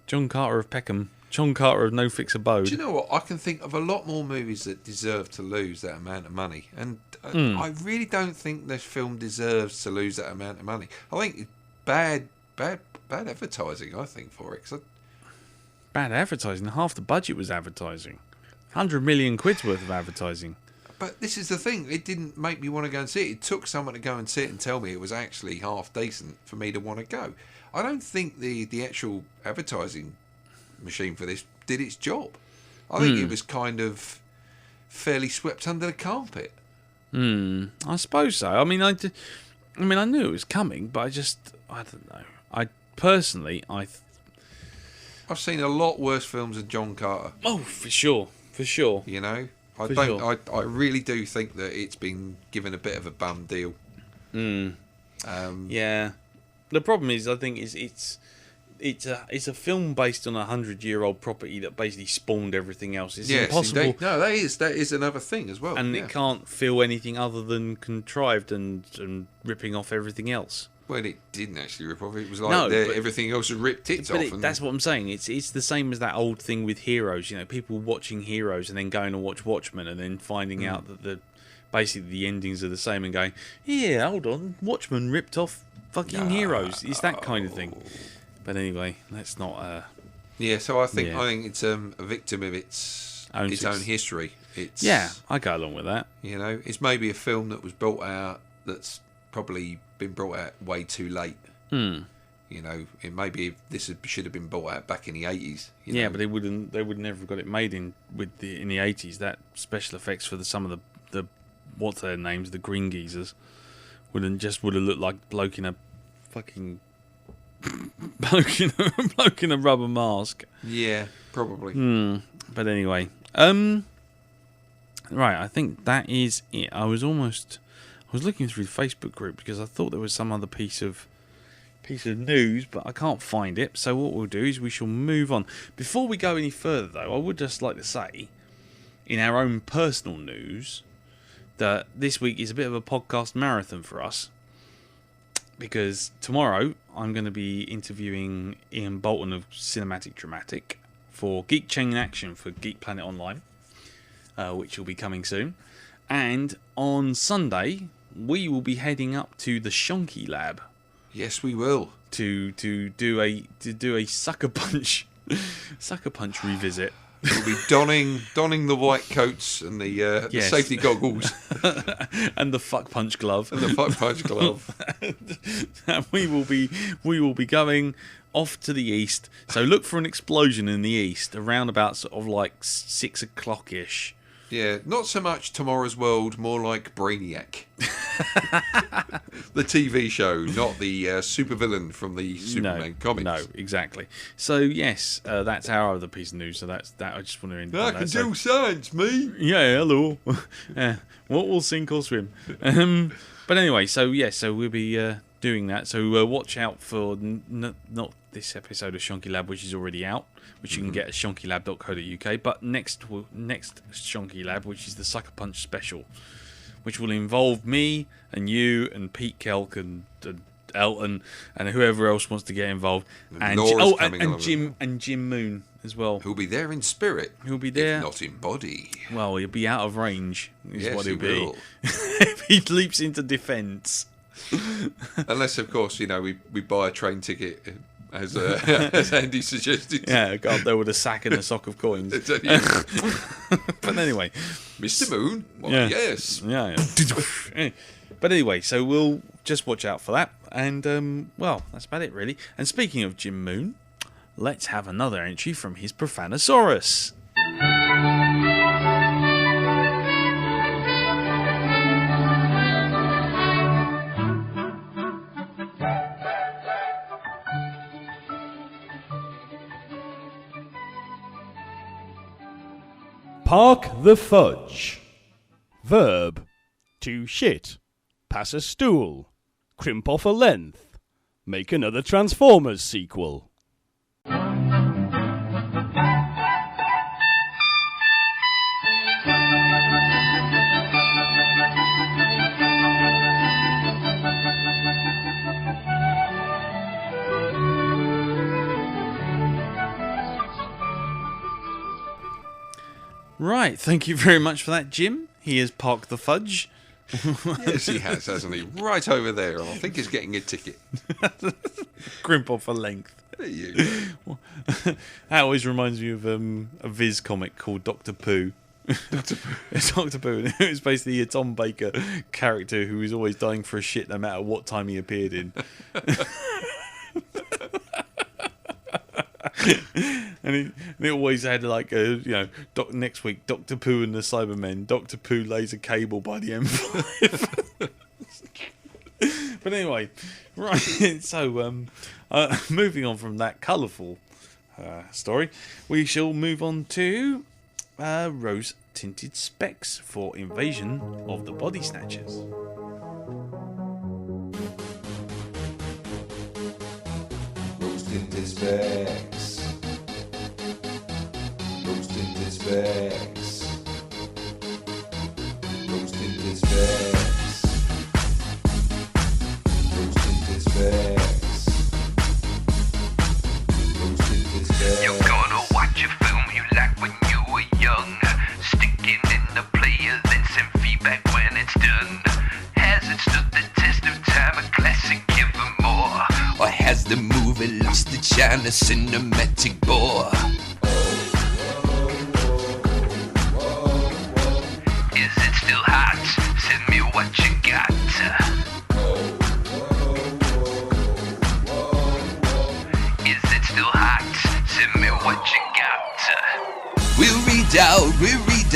John Carter of Peckham. John Carter of No Fix Abode. Do you know what? I can think of a lot more movies that deserve to lose that amount of money, and I really don't think this film deserves to lose that amount of money. I think it's bad advertising. I think for it. Bad advertising. Half the budget was advertising. 100 million quid's worth of advertising. But this is the thing. It didn't make me want to go and see it. It took someone to go and see it and tell me it was actually half decent for me to want to go. I don't think the actual advertising machine for this did its job. I think it was kind of fairly swept under the carpet. I suppose so. I mean, I knew it was coming, but I don't know. I've seen a lot worse films than John Carter. Oh, for sure. You know, I really do think that it's been given a bit of a bum deal. Yeah. The problem is, I think it's a film based on a 100-year-old property that basically spawned everything else. It's impossible. Indeed. No, that is another thing as well. And it can't feel anything other than contrived and ripping off everything else. Well, it didn't actually rip off. It was like everything else had ripped its off. That's what I'm saying. It's the same as that old thing with Heroes. You know, people watching Heroes and then going to watch Watchmen and then finding out that basically the endings are the same and going, yeah, hold on, Watchmen ripped off fucking Heroes. It's that kind of thing. But anyway, let's not. Yeah, so I think it's a victim of its own history. I go along with that. You know, it's maybe a film that was brought out that's probably been brought out way too late. You know, it maybe should have been brought out back in the 80s. But they would never have got it made in the 80s. That special effects for some of the what's their names, the green geezers, would have looked like bloke in a fucking bloke in a rubber mask. Yeah, probably. But anyway, right. I think that is it. I was looking through the Facebook group because I thought there was some other piece of news, but I can't find it. So what we'll do is we shall move on. Before we go any further, though, I would just like to say, in our own personal news, that this week is a bit of a podcast marathon for us. Because tomorrow I'm going to be interviewing Ian Bolton of Cinematic Dramatic for Geek Chain Action for Geek Planet Online, which will be coming soon. And on Sunday we will be heading up to the Shonky Lab. Yes, we will. To do a sucker punch revisit. We'll be donning the white coats and the safety goggles and the fuck punch glove. And we will be going off to the east. So look for an explosion in the east around about sort of like 6 o'clock ish. Yeah, not so much Tomorrow's World, more like Brainiac. The TV show, not the supervillain from the Superman comics. No, exactly. So, yes, that's our other piece of news. So that's that. I just want to end I can do science, me. Yeah, hello. What will sink or swim? But anyway, so we'll be doing that. So watch out for not this episode of Shonky Lab, which is already out, which you can get at shonkylab.co.uk, but next Shonky Lab, which is the Sucker Punch special, which will involve me and you and Pete Kelk and Elton and whoever else wants to get involved, and Jim Moon as well. Who'll be there in spirit. He'll be there, if not in body. Well, he'll be out of range. Is what he'll be. Will. If he leaps into defence. Unless, of course, we buy a train ticket. As Andy suggested. Yeah, go up there with a sack and a sock of coins. But anyway. Mr. Moon? Well, yes. Yeah. But anyway, so we'll just watch out for that. And, that's about it, really. And speaking of Jim Moon, let's have another entry from his Profanosaurus. Park the fudge. Verb: to shit, pass a stool, crimp off a length, make another Transformers sequel. Right, thank you very much for that, Jim. He has parked the fudge. Yes, he has, hasn't he? Right over there. I think he's getting a ticket. Grimple for length. There you go. That always reminds me of a Viz comic called Doctor Pooh. It's Doctor Pooh. It was basically a Tom Baker character who was always dying for a shit no matter what time he appeared in. And it always had like next week Doctor Pooh and the Cybermen. Doctor Pooh lays a cable by the M5. But anyway, right. So moving on from that colourful story, we shall move on to rose-tinted specs for Invasion of the Body Snatchers. Rose-tinted specs. Rose-tinted specs. Rose-tinted specs. Rose-tinted specs. Rose-tinted specs. You're gonna watch a film you liked when you were young. Sticking in the player, then send feedback when it's done. Has it stood the test of time? A classic given more? Or has the movie lost its shine, a cinematic bore? Is it still hot? Send me what you got. Is it still hot? Send me what you got. We'll read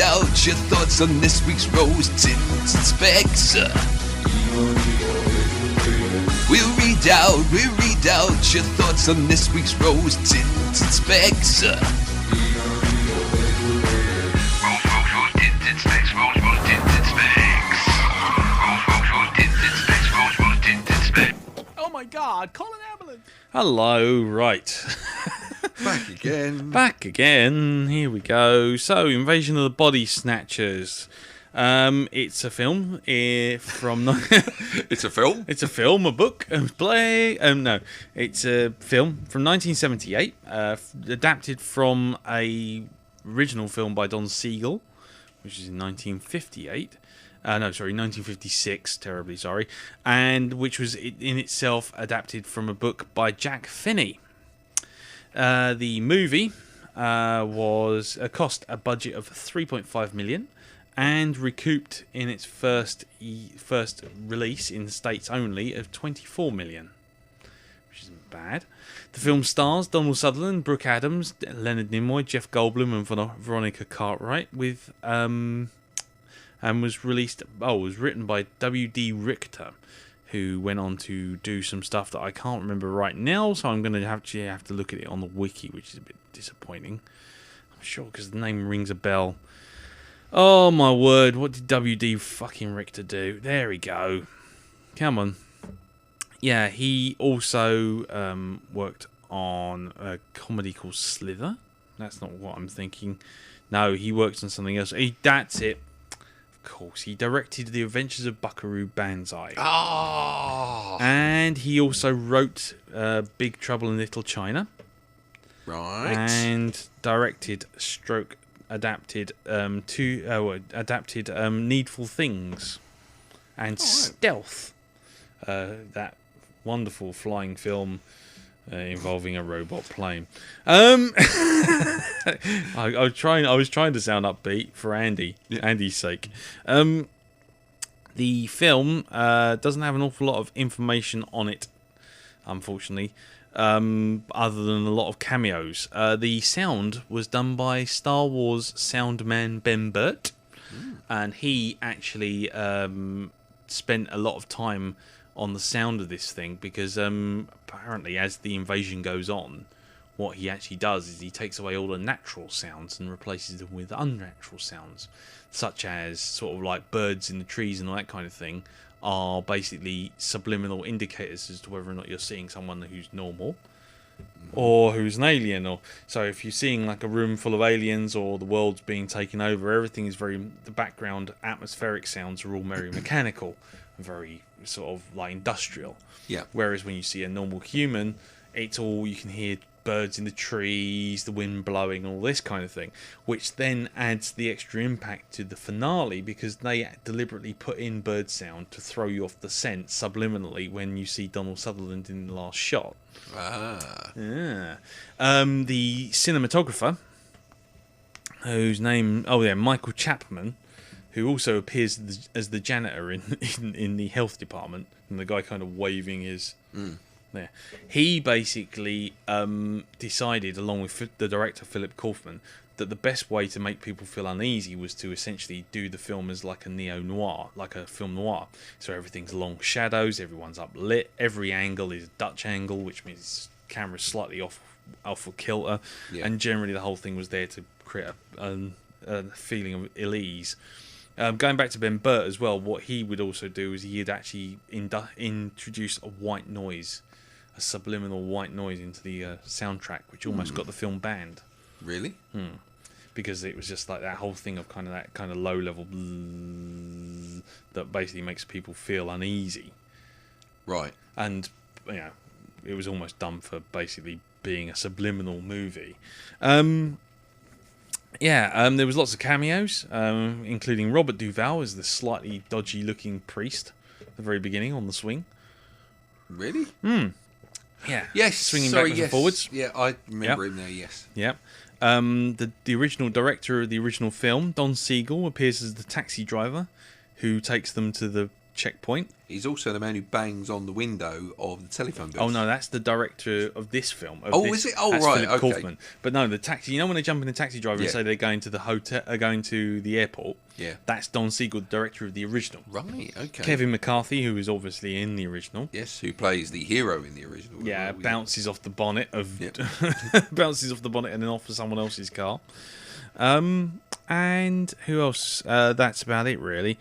out your thoughts on this week's rose-tinted specs. We'll read out your thoughts on this week's rose-tinted specs. Rose-tinted specs, rose-tinted specs. Rose-tinted specs, rose-tinted specs. Oh my God, call an ambulance! Hello, right. Back again. Back again. Here we go. So, Invasion of the Body Snatchers. It's a film from. It's a film? It's a film, a book, a play. No, it's a film from 1978, adapted from a original film by Don Siegel, which is in 1958. 1956. Terribly sorry, and which was in itself adapted from a book by Jack Finney. The movie was cost a budget of $3.5 million. And recouped in its first release in the States only of $24 million, which isn't bad. The film stars Donald Sutherland, Brooke Adams, Leonard Nimoy, Jeff Goldblum, and Veronica Cartwright. And was written by W.D. Richter, who went on to do some stuff that I can't remember right now. So I'm going to have to look at it on the wiki, which is a bit disappointing. I'm sure because the name rings a bell. Oh my word, what did W.D. fucking Richter do? There we go. Come on. Yeah, he also worked on a comedy called Slither. That's not what I'm thinking. No, he worked on something else. That's it. Of course, he directed The Adventures of Buckaroo Banzai. Ah. And he also wrote Big Trouble in Little China. Right. And directed adapted Needful Things and Stealth, that wonderful flying film involving a robot plane. I was trying to sound upbeat for Andy's sake. The film doesn't have an awful lot of information on it, unfortunately. Other than a lot of cameos. The sound was done by Star Wars sound man Ben Burt, and he actually spent a lot of time on the sound of this thing because apparently as the invasion goes on, what he actually does is he takes away all the natural sounds and replaces them with unnatural sounds, such as sort of like birds in the trees and all that kind of thing, are basically subliminal indicators as to whether or not you're seeing someone who's normal or who's an alien. Or so if you're seeing like a room full of aliens or the world's being taken over, everything is the background atmospheric sounds are all very mechanical, very sort of like industrial. Yeah. Whereas when you see a normal human, it's all, you can hear birds in the trees, the wind blowing, all this kind of thing, which then adds the extra impact to the finale because they deliberately put in bird sound to throw you off the scent subliminally when you see Donald Sutherland in the last shot. Yeah. The cinematographer, whose name, Michael Chapman, who also appears as the janitor in the health department, and the guy kind of waving his there. He basically decided, along with the director Philip Kaufman, that the best way to make people feel uneasy was to essentially do the film as like a neo-noir, like a film noir. So everything's long shadows, everyone's uplit, every angle is a Dutch angle, which means camera's slightly off kilter, and generally the whole thing was there to create a feeling of ill-ease. Going back to Ben Burt as well, what he would also do is he'd actually introduce a white noise, a subliminal white noise into the soundtrack, which almost got the film banned. Really? Because it was just like that whole thing of that kind of low level that basically makes people feel uneasy. Right. And it was almost done for basically being a subliminal movie. There was lots of cameos, including Robert Duvall as the slightly dodgy-looking priest at the very beginning on the swing. Really? Yeah. Yes. Swinging backwards and forwards. Yeah, I remember him there, yes. Yep. The original director of the original film, Don Siegel, appears as the taxi driver who takes them to the checkpoint. He's also the man who bangs on the window of the telephone booth. Oh no, that's the director of this film. Is it? Oh, that's right, Philip okay. Kaufman. But no, the taxi. You know when they jump in the taxi driver and say they're going to the hotel, going to the airport. Yeah. That's Don Siegel, the director of the original. Right. Okay. Kevin McCarthy, who is obviously in the original. Yes, who plays the hero in the original. Yeah, bounces off the bonnet bounces off the bonnet and then off of someone else's car. And who else? That's about it, really.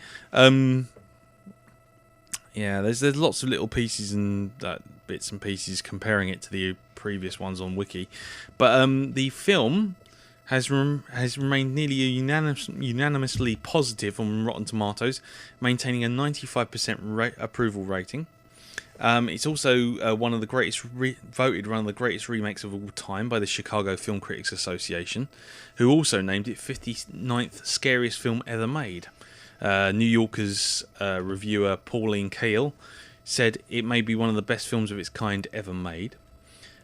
Yeah, there's lots of little pieces and bits and pieces comparing it to the previous ones on Wiki, but the film has remained nearly unanimously positive on Rotten Tomatoes, maintaining a 95% approval rating. It's also one of the greatest voted one of the greatest remakes of all time by the Chicago Film Critics Association, who also named it 59th scariest film ever made. New Yorker's reviewer Pauline Kael said it may be one of the best films of its kind ever made.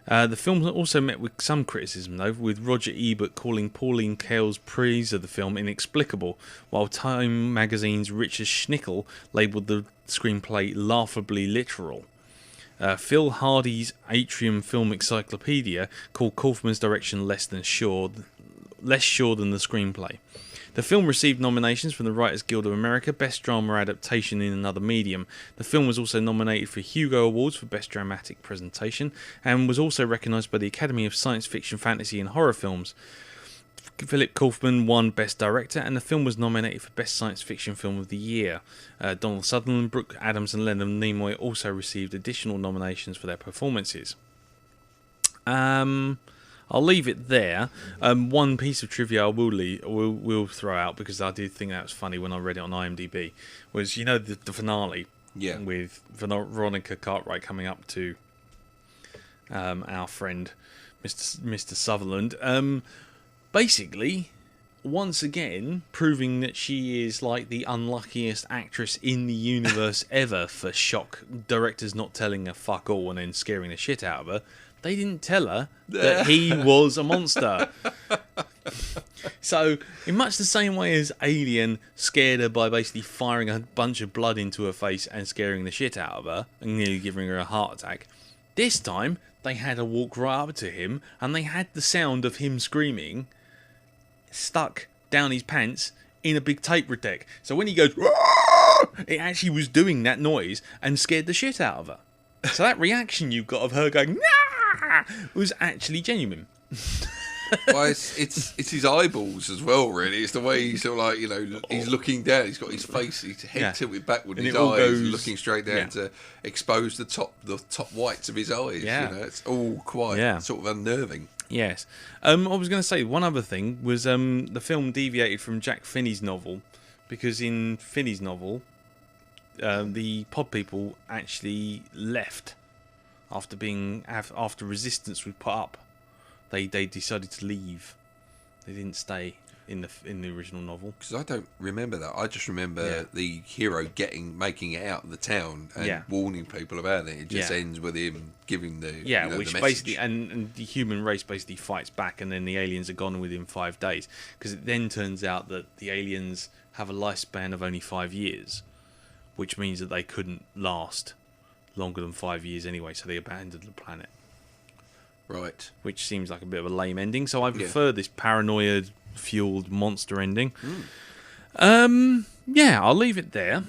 The film also met with some criticism, though, with Roger Ebert calling Pauline Kael's praise of the film inexplicable, while Time magazine's Richard Schnickel labelled the screenplay laughably literal. Phil Hardy's Atrium Film Encyclopedia called Kaufman's direction less sure than the screenplay. The film received nominations from the Writers Guild of America, Best Drama Adaptation in Another Medium. The film was also nominated for Hugo Awards for Best Dramatic Presentation, and was also recognised by the Academy of Science Fiction, Fantasy and Horror Films. Philip Kaufman won Best Director, and the film was nominated for Best Science Fiction Film of the Year. Donald Sutherland, Brooke Adams and Leonard Nimoy also received additional nominations for their performances. I'll leave it there. One piece of trivia I will throw out, because I did think that was funny when I read it on IMDb, was, the finale with Veronica Cartwright coming up to our friend Mr. Sutherland. Basically, once again, proving that she is like the unluckiest actress in the universe ever for shock directors not telling her fuck all and then scaring the shit out of her. They didn't tell her that he was a monster. So, in much the same way as Alien scared her by basically firing a bunch of blood into her face and scaring the shit out of her and nearly giving her a heart attack, this time they had her walk right up to him and they had the sound of him screaming stuck down his pants in a big tape deck. So when he goes, it actually was doing that noise and scared the shit out of her. So that reaction you've got of her going, nah, was actually genuine. Well, it's his eyeballs as well, really. It's the way he's sort of like, he's looking down. He's got his face, his head tilted backward, and his eyes looking straight down to expose the top whites of his eyes. Yeah. It's all quite sort of unnerving. Yes. I was going to say one other thing was the film deviated from Jack Finney's novel, because in Finney's novel, the pod people actually left after resistance was put up, they decided to leave. They didn't stay in the original novel. Because I don't remember that. I just remember the hero making it out of the town and warning people about it. It just ends with him giving the which the basically and the human race basically fights back, and then the aliens are gone within 5 days. Because it then turns out that the aliens have a lifespan of only 5 years, which means that they couldn't last longer than 5 years anyway. So they abandoned the planet. Right. Which seems like a bit of a lame ending. So I prefer this paranoia-fueled monster ending. I'll leave it there.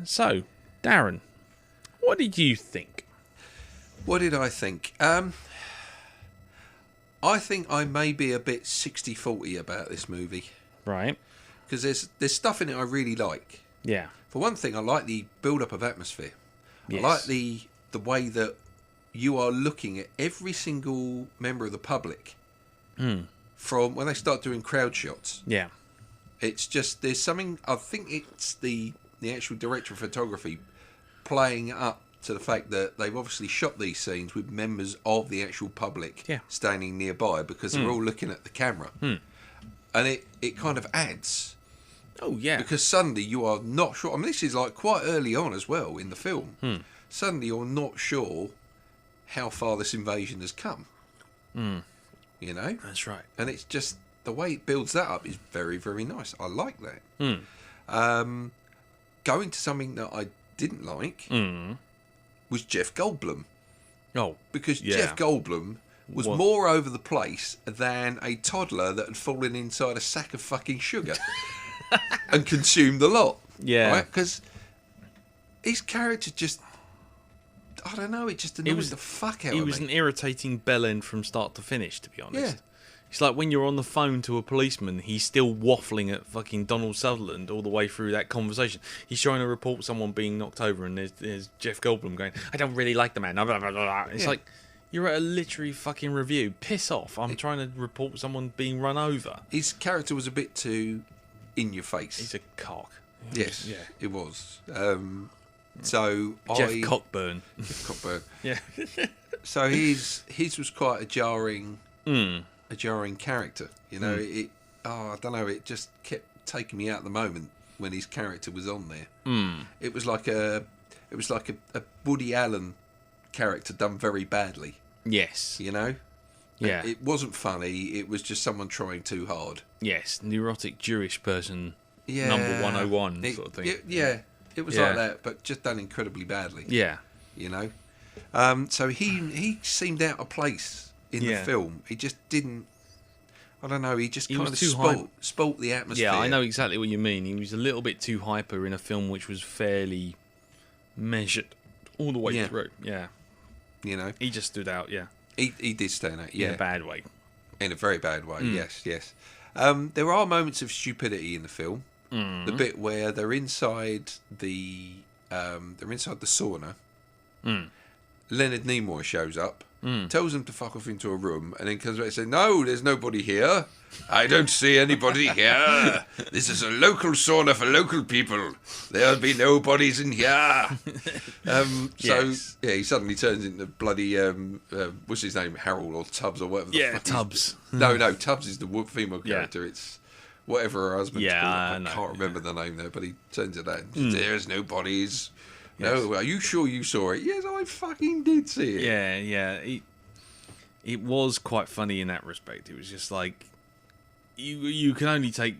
So, Darren, what did you think? What did I think? I think I may be a bit 60-40 about this movie. Right. Because there's stuff in it I really like. Yeah. For one thing, I like the build-up of atmosphere. Yes. I like the way that you are looking at every single member of the public from when they start doing crowd shots. Yeah. It's just, there's something, I think it's the actual director of photography playing up to the fact that they've obviously shot these scenes with members of the actual public standing nearby, because they're all looking at the camera. And it kind of adds. Oh, yeah. Because suddenly you are not sure. I mean, this is like quite early on as well in the film. Suddenly you're not sure how far this invasion has come. You know? That's right. And it's just, the way it builds that up is very, very nice. I like that. Going to something that I didn't like was Jeff Goldblum. Oh, because Jeff Goldblum was more over the place than a toddler that had fallen inside a sack of fucking sugar and consumed the lot. Yeah. Right? Because his character just, I don't know, it just annoyed the fuck out of me. He was an irritating bellend from start to finish, to be honest. Yeah. It's like when you're on the phone to a policeman, he's still waffling at fucking Donald Sutherland all the way through that conversation. He's trying to report someone being knocked over, and there's Jeff Goldblum going, I don't really like the man. Blah, blah, blah, blah. It's like, you're at a literary fucking review. Piss off. I'm trying to report someone being run over. His character was a bit too in your face. He's a cock. Yes, it was. So Jeff Cockburn. Jeff Cockburn. Yeah. So his was quite a jarring character. You know, I don't know. It just kept taking me out the moment when his character was on there. It was like a Woody Allen character done very badly. Yes. You know. Yeah. It wasn't funny. It was just someone trying too hard. Yes, neurotic Jewish person. Yeah. Number 101 sort of thing. Yeah. It was like that, but just done incredibly badly. Yeah. You know? So he seemed out of place in the film. He just didn't, I don't know, he just kind of spoilt the atmosphere. Yeah, I know exactly what you mean. He was a little bit too hyper in a film which was fairly measured all the way through. Yeah. You know? He just stood out, He did stand out, yeah. In a bad way. In a very bad way, yes. There are moments of stupidity in the film. The bit where they're inside the sauna. Leonard Nimoy shows up, tells them to fuck off into a room, and then comes back and says, "No, there's nobody here. I don't see anybody here. This is a local sauna for local people. There'll be no bodies in here." So he suddenly turns into bloody what's his name, Harold or Tubbs or whatever. Yeah, Tubbs. No, Tubbs is the female character. It's whatever her husband's called. I can't remember the name there, but he turns into that. There's no bodies. No, are you sure you saw it? Yes, I fucking did see it. Yeah. It was quite funny in that respect. It was just like you can only take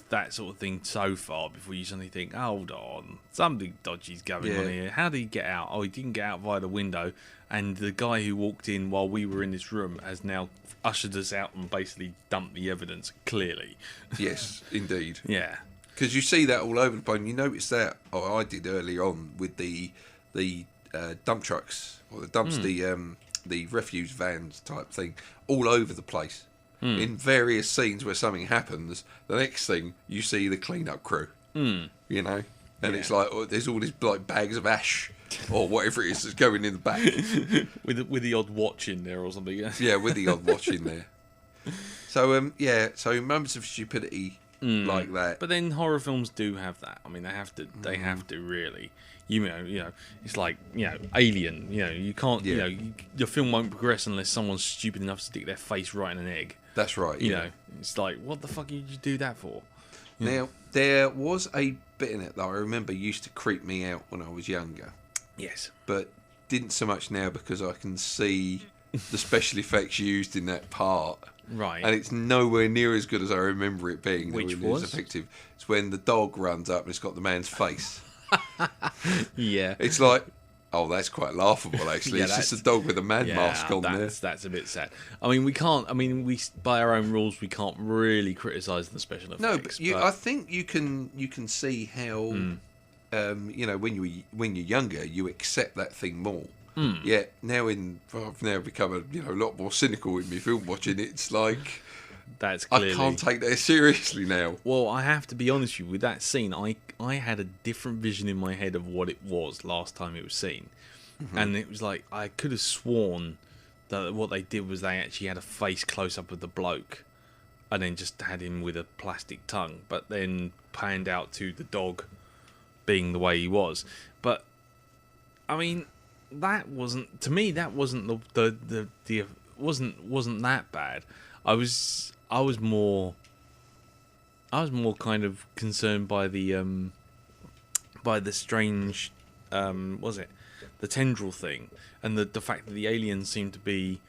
that sort of thing so far before you suddenly think, hold on, something dodgy's going on here. How did he get out? Oh, he didn't get out via the window, and the guy who walked in while we were in this room has now ushered us out and basically dumped the evidence clearly. Yes, indeed. Yeah. Because you see that all over the place. And you notice that, I did earlier on with the dump trucks or the dumps, the refuse vans type thing, all over the place. In various scenes where something happens, the next thing you see the cleanup crew. You know, and it's like there's all these like bags of ash or whatever it is that's going in the back with the odd watch in there or something. Yeah, with the odd watch in there. So so moments of stupidity. like that. But then horror films do have that. I mean, they have to. They have to really. You know, it's like Alien. You can't. Yeah. Your film won't progress unless someone's stupid enough to stick their face right in an egg. That's right. You know, it's like, what the fuck did you do that for? Now, there was a bit in it that I remember used to creep me out when I was younger, Yes. but didn't so much now because I can see the special effects used in that part. Right. And it's nowhere near as good as I remember it being. Which It was? effective. It's when the dog runs up and it's got the man's face. Yeah. It's like, oh, that's quite laughable, actually. Yeah, it's just a dog with a man mask on there. That's a bit sad. I mean, we can't. I mean, we by our own rules, we can't really criticise the special effects. No, but I think you can see how, when you're younger, you accept that thing more. Yeah, I've now become a lot more cynical in my film watching. It's like that's clearly, I can't take that seriously now. Well, I have to be honest with you. With that scene, I had a different vision in my head of what it was last time it was seen, and it was like I could have sworn that what they did was they actually had a face close up of the bloke, and then just had him with a plastic tongue, but then panned out to the dog being the way he was. But I mean, that wasn't, to me, that wasn't the wasn't that bad. I was more kind of concerned by the strange the tendril thing, and the fact that the aliens seem to be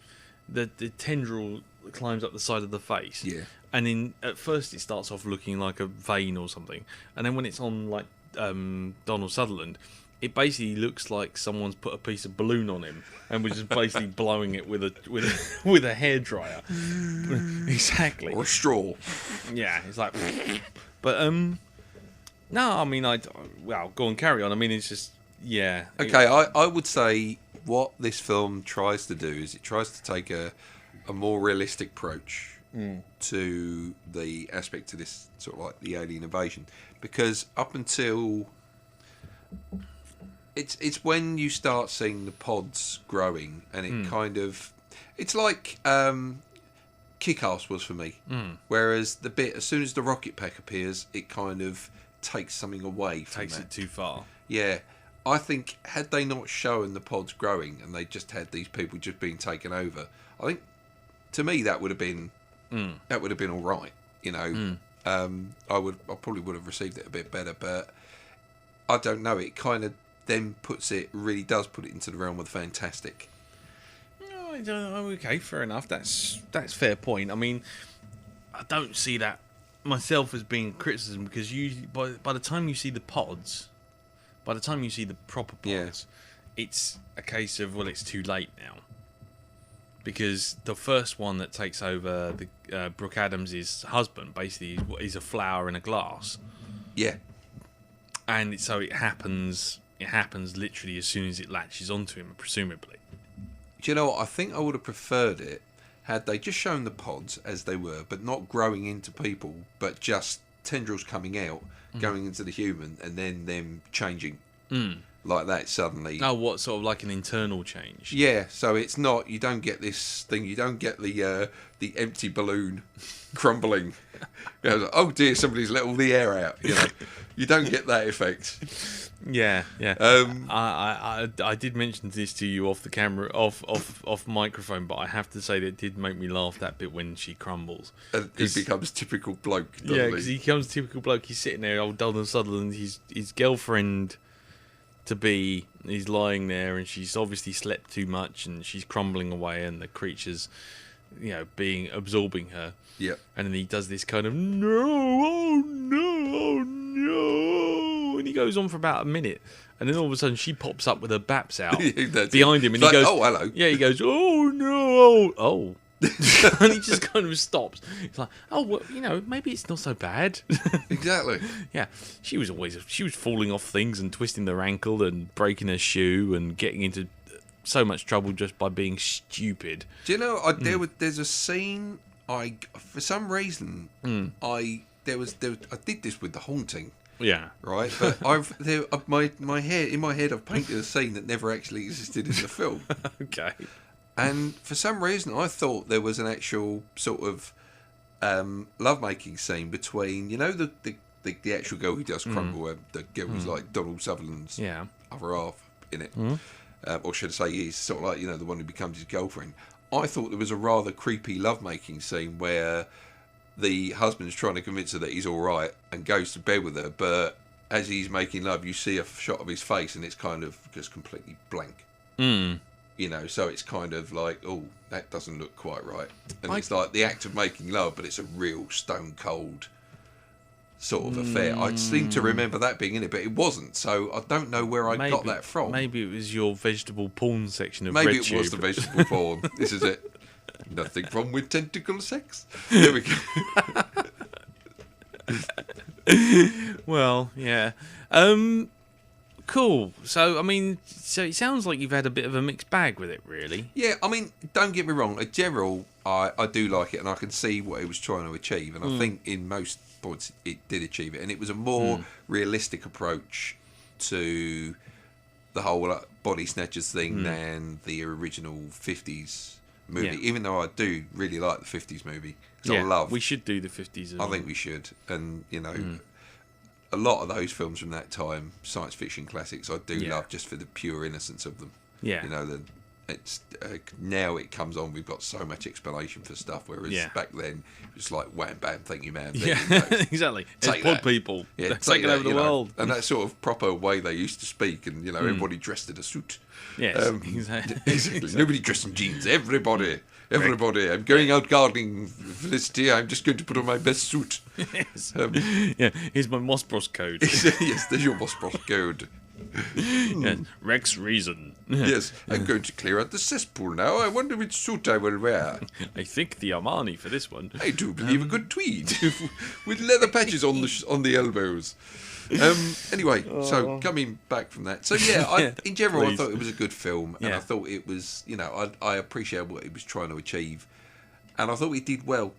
the tendril climbs up the side of the face. Yeah. And at first it starts off looking like a vein or something, and then when it's on like Donald Sutherland, it basically looks like someone's put a piece of balloon on him and was just basically blowing it with a hairdryer. Exactly. Or a straw. Yeah, it's like. But no, I mean, go on, carry on. I mean, it's just Okay, I would say what this film tries to do is it tries to take a more realistic approach to the aspect of this sort of like the alien invasion, because up until it's when you start seeing the pods growing and it kind of, it's like Kick-Ass was for me, whereas the bit as soon as the rocket pack appears, it kind of takes something away from takes that. it too far. Yeah, I think had they not shown the pods growing and they just had these people just being taken over, I think to me that would have been all right. I probably would have received it a bit better, but I don't know. It kind of then really does put it into the realm of the fantastic. Okay, fair enough. That's fair point. I mean, I don't see that myself as being criticism, because by the time you see the pods, by the time you see the proper pods, it's a case of, well, it's too late now. Because the first one that takes over the Brooke Adams' husband basically is a flower in a glass. Yeah. And so it happens literally as soon as it latches onto him, presumably. Do you know what? I think I would have preferred it had they just shown the pods as they were, but not growing into people, but just tendrils coming out, going into the human, and then them changing like that suddenly. Oh, what, sort of like an internal change? Yeah, so it's not, you don't get this thing, you don't get the empty balloon crumbling. Like, oh dear, somebody's let all the air out. You don't get that effect. Yeah. I did mention this to you off the camera, off microphone, but I have to say that it did make me laugh, that bit when she crumbles. And he becomes typical bloke, doesn't he? Yeah, because he becomes typical bloke. He's sitting there, old Donald Sutherland, his girlfriend to be, he's lying there, and she's obviously slept too much, and she's crumbling away, and the creature's, absorbing her. Yeah. And then he does this kind of no, and he goes on for about a minute, and then all of a sudden she pops up with her baps out behind him, and it's he like, goes, oh, hello. Yeah, he goes, oh no, oh. And he just kind of stops. It's like, oh, well, maybe it's not so bad. Exactly. Yeah, she was falling off things and twisting their ankle and breaking her shoe and getting into so much trouble just by being stupid. Do you know? There's a scene. For some reason, I did this with The Haunting. Yeah. Right, but my head I've painted a scene that never actually existed in the film. Okay. And for some reason, I thought there was an actual sort of lovemaking scene between, you know, the actual girl who does Crumble, the girl who's like Donald Sutherland's other half in it, or should I say, he's sort of like, you know, the one who becomes his girlfriend. I thought there was a rather creepy lovemaking scene where the husband's trying to convince her that he's all right and goes to bed with her, but as he's making love, you see a shot of his face and it's kind of just completely blank. You know, so it's kind of like, oh, that doesn't look quite right. And it's like the act of making love, but it's a real stone cold sort of affair. I seem to remember that being in it, but it wasn't. So I don't know where I got that from. Maybe it was your vegetable porn section of Maybe RedTube. it was the vegetable porn. This is it. Nothing wrong with tentacle sex. There we go. Well, yeah. Cool. So, I mean, it sounds like you've had a bit of a mixed bag with it, really. Yeah, I mean, don't get me wrong. In general, I do like it, and I can see what it was trying to achieve. And I think in most points it did achieve it. And it was a more realistic approach to the whole Body Snatchers thing than the original 50s movie. Yeah. Even though I do really like the 50s movie. 'Cause Yeah, I love. we should do the 50s as well. I think we should. And, you know, a lot of those films from that time, science fiction classics, I do love just for the pure innocence of them. Yeah. You know, it's now it comes on, we've got so much explanation for stuff, whereas back then it was like wham bam, thank you, man. Yeah, you know, exactly. take It's pod that. people. Yeah, They're taking over the you know, world. and that sort of proper way they used to speak, and you know, everybody dressed in a suit. Yes, exactly. Exactly. Nobody dressed in jeans. Everybody. I'm going out gardening for this day. I'm just going to put on my best suit. Yes. Yeah, here's my Mossbros code. Yes, there's your Mossbros code. Yeah. Rex Reason. Yes, I'm going to clear out the cesspool now. I wonder which suit I will wear. I think the Armani for this one. I do believe a good tweed with leather patches on the elbows. Anyway, so coming back from that, so yeah, in general, please. I thought it was a good film, and Yeah. I thought it was, you know, I appreciate what it was trying to achieve, and I thought it did well,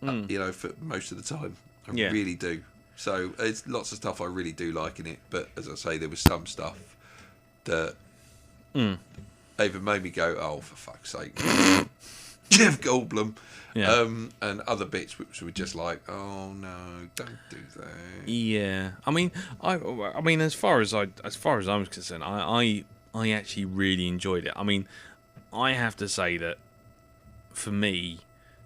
you know, for most of the time. I really do. So there's lots of stuff I really do like in it, but as I say, there was some stuff that even made me go, oh, for fuck's sake, Jeff Goldblum. Yeah. And other bits which were just like, oh no, don't do that. Yeah, I mean, as far as I was concerned, I actually really enjoyed it. I mean, I have to say that for me,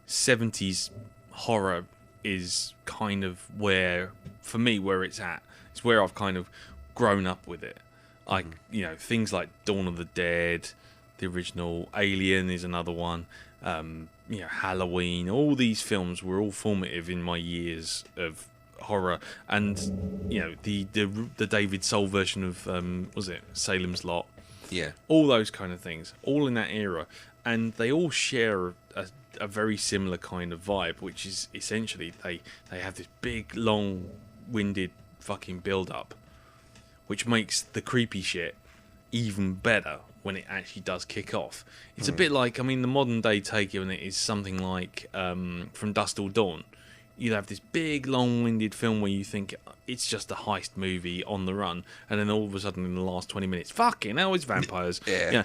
70s horror is kind of where it's at. It's where I've kind of grown up with it. Like, you know, things like Dawn of the Dead, the original Alien is another one. You know, Halloween, all these films were all formative in my years of horror, and you know, the David Soul version of was it Salem's Lot? Yeah. All those kind of things, all in that era, and they all share a very similar kind of vibe, which is essentially they have this big, long-winded fucking build-up, which makes the creepy shit even better when it actually does kick off. It's a bit like, I mean, the modern day take on it is something like From Dusk Till Dawn. You have this big, long-winded film where you think it's just a heist movie on the run, and then all of a sudden in the last 20 minutes, fucking hell, it's vampires. Yeah.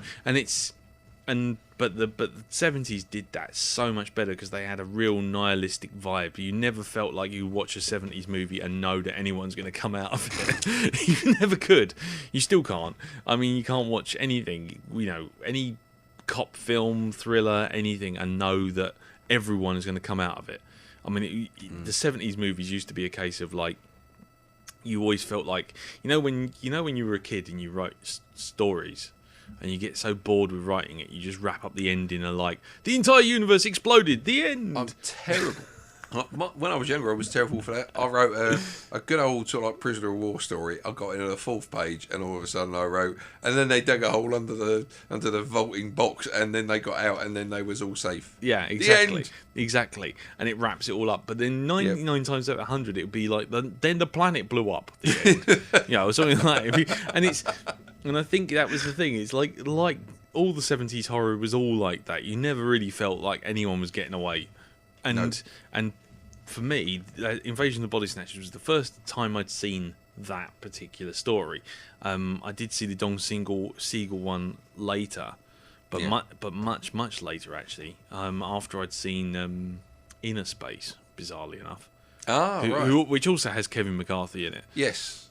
But the 70s did that so much better because they had a real nihilistic vibe. You never felt like you watch a 70s movie and know that anyone's going to come out of it. You never could. You still can't. I mean, you can't watch anything, you know, any cop film, thriller, anything, and know that everyone is going to come out of it. I mean, the 70s movies used to be a case of like, you always felt like, when you were a kid and you wrote stories, and you get so bored with writing it, you just wrap up the ending and like, the entire universe exploded, the end. I'm terrible. When I was younger, I was terrible for that. I wrote a good old sort of like prisoner of war story. I got in on the 4th page, and all of a sudden I wrote, and then they dug a hole under the vaulting box, and then they got out, and then they was all safe. Yeah, exactly, exactly. And it wraps it all up. But then 99 times out of 100, it would be like, then the planet blew up. At the end. Or something like that. And I think that was the thing. It's like all the 70s horror was all like that. You never really felt like anyone was getting away. And for me, Invasion of the Body Snatchers was the first time I'd seen that particular story. I did see the Don Siegel one later, but much later actually. After I'd seen Inner Space, bizarrely enough. Right. Which also has Kevin McCarthy in it. Yes.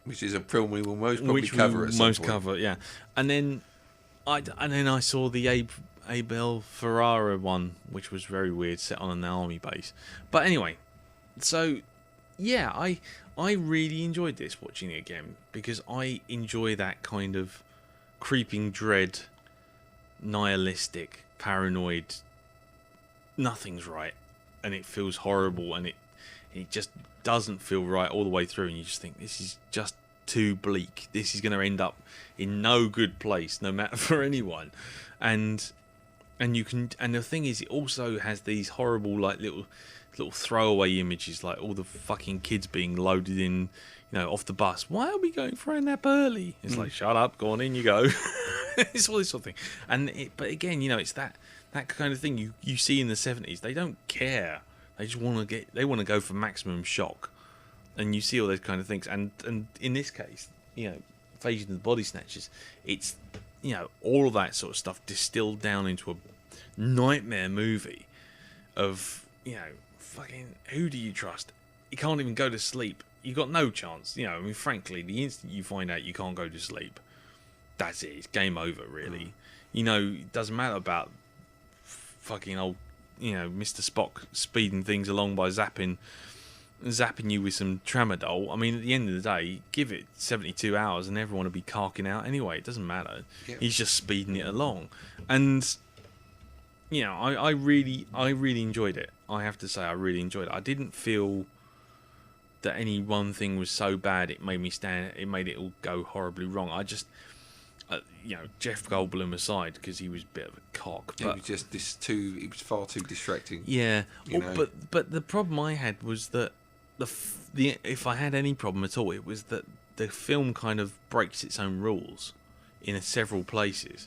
Which is a film we will most probably cover at some point. Cover, yeah. And then I saw the Abel Ferrara one, which was very weird, set on an army base. But anyway, so yeah, I really enjoyed this, watching it again, because I enjoy that kind of creeping dread, nihilistic, paranoid, nothing's right, and it feels horrible, and it just doesn't feel right all the way through, and you just think, this is just too bleak. This is going to end up in no good place, no matter for anyone. And the thing is, it also has these horrible, like, little throwaway images, like all the fucking kids being loaded in, off the bus. Why are we going for a nap early? It's like, shut up, go on, in you go. It's all this sort of thing. But again, it's that kind of thing you see in the 70s. They don't care. They just want to go for maximum shock. And you see all those kind of things. And in this case, Invasion of the Body Snatchers, it's, all of that sort of stuff distilled down into a nightmare movie of, fucking, who do you trust? You can't even go to sleep. You got no chance. Frankly, the instant you find out you can't go to sleep, that's it. It's game over, really. It doesn't matter about fucking old, Mr. Spock speeding things along by zapping you with some tramadol. I mean, at the end of the day, give it 72 hours and everyone will be carking out anyway. It doesn't matter. Yep. He's just speeding it along. And, I really enjoyed it. I have to say, I really enjoyed it. I didn't feel that any one thing was so bad it made it all go horribly wrong. I just, Jeff Goldblum aside, because he was a bit of a cock. But it was just it was far too distracting. Yeah. But the problem I had was that if I had any problem at all, it was that the film kind of breaks its own rules in several places,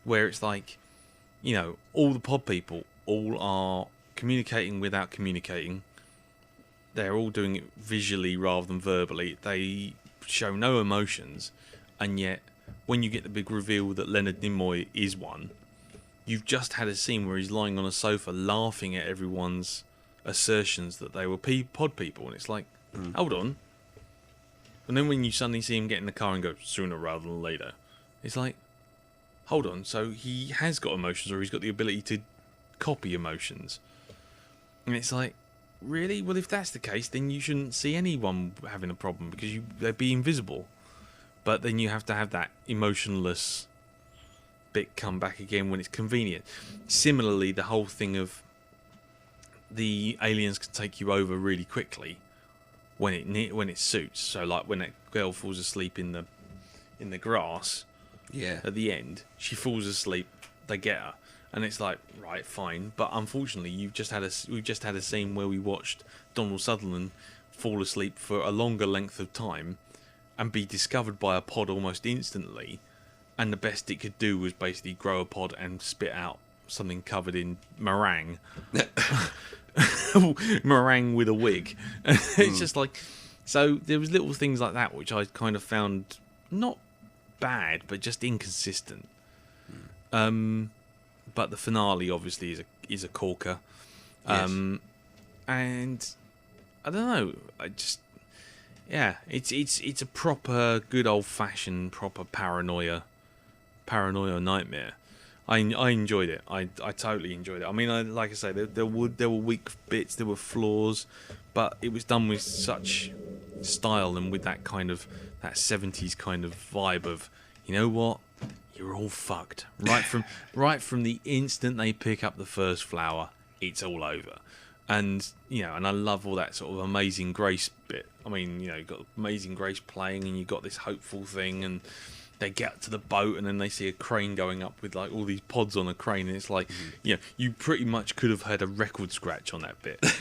where it's like, all the pod people all are communicating without communicating. They're all doing it visually rather than verbally. They show no emotions, and yet when you get the big reveal that Leonard Nimoy is one, you've just had a scene where he's lying on a sofa laughing at everyone's assertions that they were pod people, and it's like, hold on. And then when you suddenly see him get in the car and go, sooner rather than later, it's like, hold on, so he has got emotions, or he's got the ability to copy emotions. And it's like, really? Well, if that's the case, then you shouldn't see anyone having a problem, because they'd be invisible. But then you have to have that emotionless bit come back again when it's convenient. Similarly, the whole thing of the aliens can take you over really quickly when it suits. So, like when that girl falls asleep in the grass, at the end, she falls asleep. They get her, and it's like, right, fine. But unfortunately, we've just had a scene where we watched Donald Sutherland fall asleep for a longer length of time and be discovered by a pod almost instantly, and the best it could do was basically grow a pod and spit out something covered in meringue. Meringue with a wig. It's just like, so there was little things like that which I kind of found not bad, but just inconsistent. But the finale obviously is a corker. Yes. And I don't know, it's a proper good old fashioned proper paranoia nightmare. I enjoyed it. I totally enjoyed it. I mean, like I say, there were weak bits, there were flaws, but it was done with such style and with that kind of that 70s kind of vibe of, you know what, you're all fucked. Right from the instant they pick up the first flower, it's all over. And and I love all that sort of Amazing Grace bit. I mean, you've got Amazing Grace playing, and you've got this hopeful thing, and they get to the boat, and then they see a crane going up with like all these pods on a crane, and it's like, you pretty much could have had a record scratch on that bit. But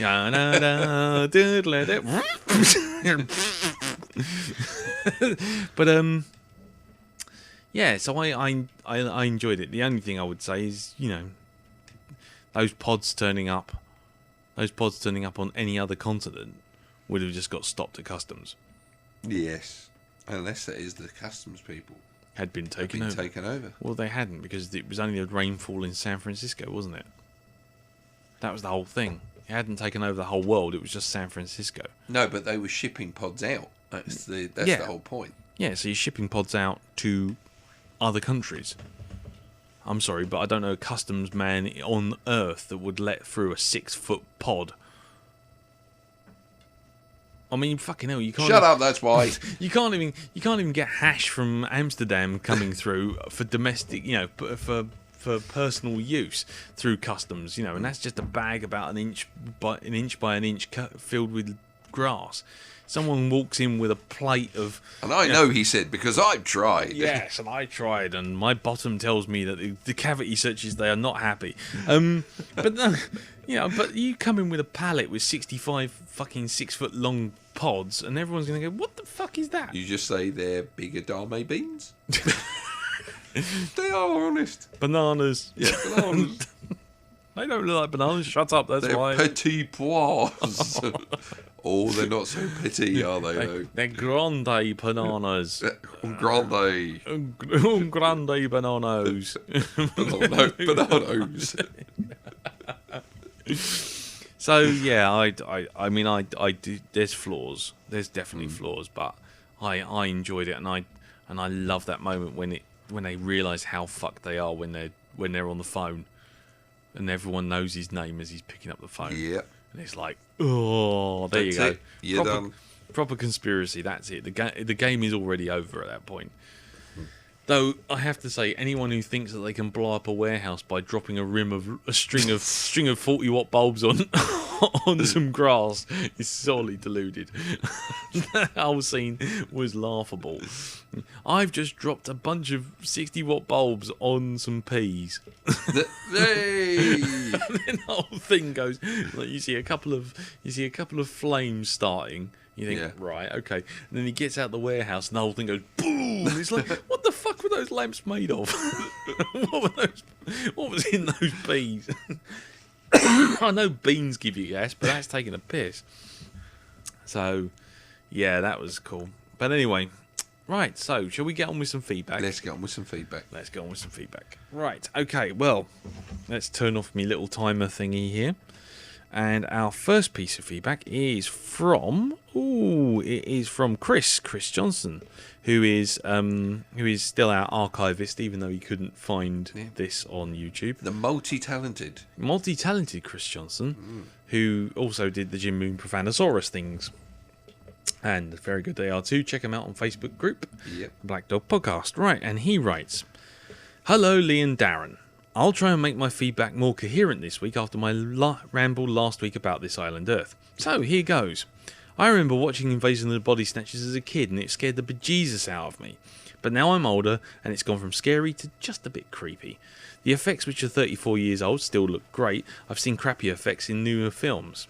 so I enjoyed it. The only thing I would say is, those pods turning up on any other continent would have just got stopped at customs. Yes, unless it is the customs people had been taken over. Well, they hadn't, because it was only the rainfall in San Francisco, wasn't it? That was the whole thing. It hadn't taken over the whole world. It was just San Francisco. No, but they were shipping pods out. That's the whole point. Yeah, so you're shipping pods out to other countries. I'm sorry, but I don't know a customs man on Earth that would let through a 6-foot pod. I mean, fucking hell, you can't. Shut up, that's why. You can't even get hash from Amsterdam coming through for domestic, for personal use through customs, and that's just a bag about an inch by an inch filled with grass. Someone walks in with a plate of... And I know he said, because I've tried. Yes, and I tried, and my bottom tells me that the cavity searches, they are not happy. But no, but you come in with a pallet with 65 fucking 6-foot long pods, and everyone's going to go, what the fuck is that? You just say they're bigger dame beans? They are honest. Bananas. Yeah, bananas. They don't look like bananas. Shut up, that's They're why. petit pois. Oh, they're not so petty, are they? They're grande bananas. Grande. Grande bananas. Bananas. So yeah, I mean I do. There's flaws. There's definitely flaws, but I enjoyed it, and I love that moment when they realise how fucked they are when they're on the phone, and everyone knows his name as he's picking up the phone. Yeah. And it's like, oh, there That's you go. it. You're done. Proper conspiracy. That's it. The game is already over at that point. Though I have to say, anyone who thinks that they can blow up a warehouse by dropping a string of 40-watt bulbs on some grass is sorely deluded. That whole scene was laughable. I've just dropped a bunch of 60-watt bulbs on some peas. Hey! And then the whole thing goes like you see a couple of flames starting. You think, right, okay. And then he gets out the warehouse and the whole thing goes boom. And it's like, what the fuck were those lamps made of? What was in those peas? I know beans give you gas, but that's taking a piss. So, yeah, that was cool. But anyway, right, so shall we get on with some feedback? Let's get on with some feedback. Right, okay, well, let's turn off my little timer thingy here. And our first piece of feedback is from Chris Johnson, who is still our archivist, even though he couldn't find this on YouTube. The multi-talented Chris Johnson, who also did the Jim Moon Profanosaurus things. And very good they are too. Check them out on Facebook group, Blackdog Podcast. Right, and he writes, "Hello, Lee and Darren. I'll try and make my feedback more coherent this week after my ramble last week about This Island Earth. So, here goes. I remember watching Invasion of the Body Snatchers as a kid and it scared the bejesus out of me. But now I'm older and it's gone from scary to just a bit creepy. The effects, which are 34 years old, still look great. I've seen crappy effects in newer films.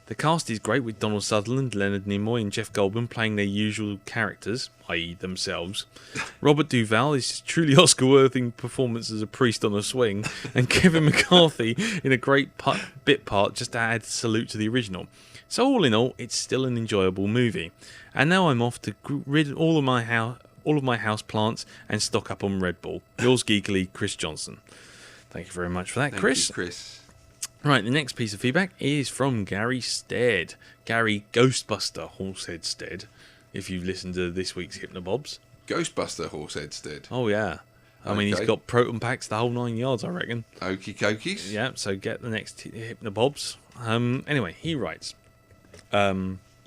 The cast is great with Donald Sutherland, Leonard Nimoy and Jeff Goldblum playing their usual characters, i.e. themselves. Robert Duvall is truly Oscar-worthy performance as a priest on a swing, and Kevin McCarthy in a great bit part just to add salute to the original. So all in all, it's still an enjoyable movie. And now I'm off to rid all of my house plants and stock up on Red Bull. Yours geekily, Chris Johnson." Thank you very much for that, Chris. Thank you, Chris. Right, the next piece of feedback is from Gary Stead. Gary Ghostbuster Horsehead Stead, if you've listened to this week's Hypnobobs. Ghostbuster Horsehead Stead. Oh, yeah. I mean, he's got proton packs the whole 9 yards, I reckon. Okie dokies. Yeah, so get the next Hypnobobs. Anyway, he writes,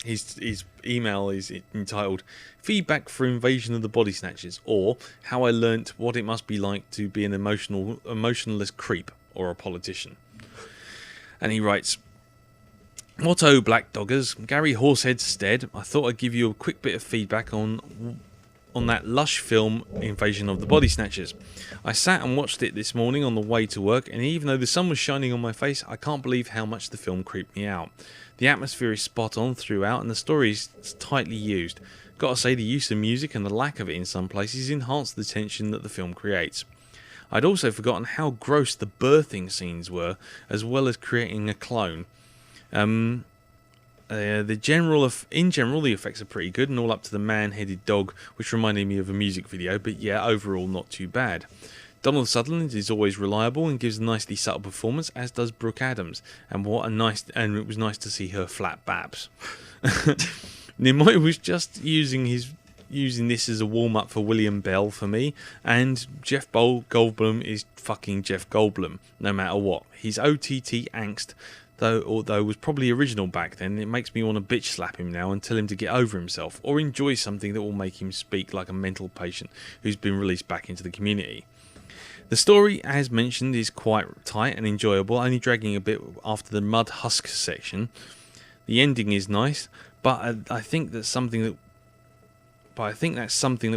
his email is entitled "Feedback for Invasion of the Body Snatchers," or "How I Learnt What It Must Be Like to Be an Emotionless Creep or a Politician." And he writes, "Motto, Black Doggers, Gary Horsehead Stead. I thought I'd give you a quick bit of feedback on that lush film, Invasion of the Body Snatchers. I sat and watched it this morning on the way to work, and even though the sun was shining on my face, I can't believe how much the film creeped me out. The atmosphere is spot on throughout, and the story is tightly used. Gotta say, the use of music and the lack of it in some places enhance the tension that the film creates. I'd also forgotten how gross the birthing scenes were, as well as creating a clone. In general, the effects are pretty good and all up to the man-headed dog, which reminded me of a music video, but yeah, overall not too bad. Donald Sutherland is always reliable and gives a nicely subtle performance, as does Brooke Adams. And it was nice to see her flat babs. Nimoy was just using this as a warm-up for William Bell for me, and Jeff Goldblum is fucking Jeff Goldblum, no matter what. His OTT angst, although was probably original back then, it makes me want to bitch slap him now and tell him to get over himself, or enjoy something that will make him speak like a mental patient who's been released back into the community. The story, as mentioned, is quite tight and enjoyable, only dragging a bit after the mud husk section. The ending is nice, but I think that's something that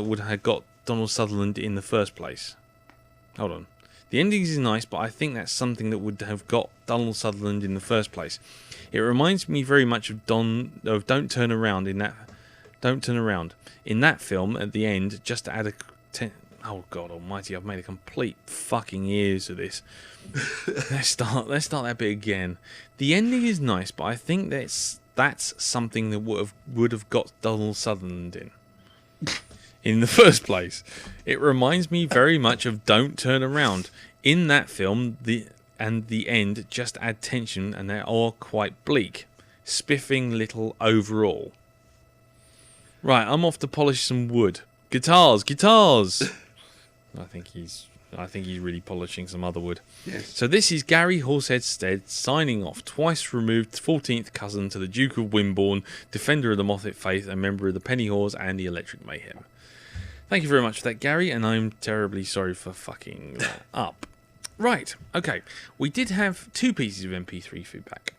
would have got Donald Sutherland in the first place. Hold on. The ending is nice, but I think that's something that would have got Donald Sutherland in the first place. It reminds me very much of Don't Turn Around in that film at the end, just to add oh God Almighty! I've made a complete fucking ears of this. Let's start that bit again. The ending is nice, but I think that's something that would have got Donald Sutherland in the first place. It reminds me very much of Don't Turn Around. In that film, the end just add tension, and they're all quite bleak. Spiffing little overall. Right, I'm off to polish some wood. Guitars! I think he's really polishing some other wood. Yes. So this is Gary Horsehead Stead signing off, twice removed 14th cousin to the Duke of Wimborne, defender of the Moffat faith, and member of the Penny Whores and the Electric Mayhem. Thank you very much for that, Gary, and I'm terribly sorry for fucking that up. Right, okay. We did have 2 pieces of MP3 feedback.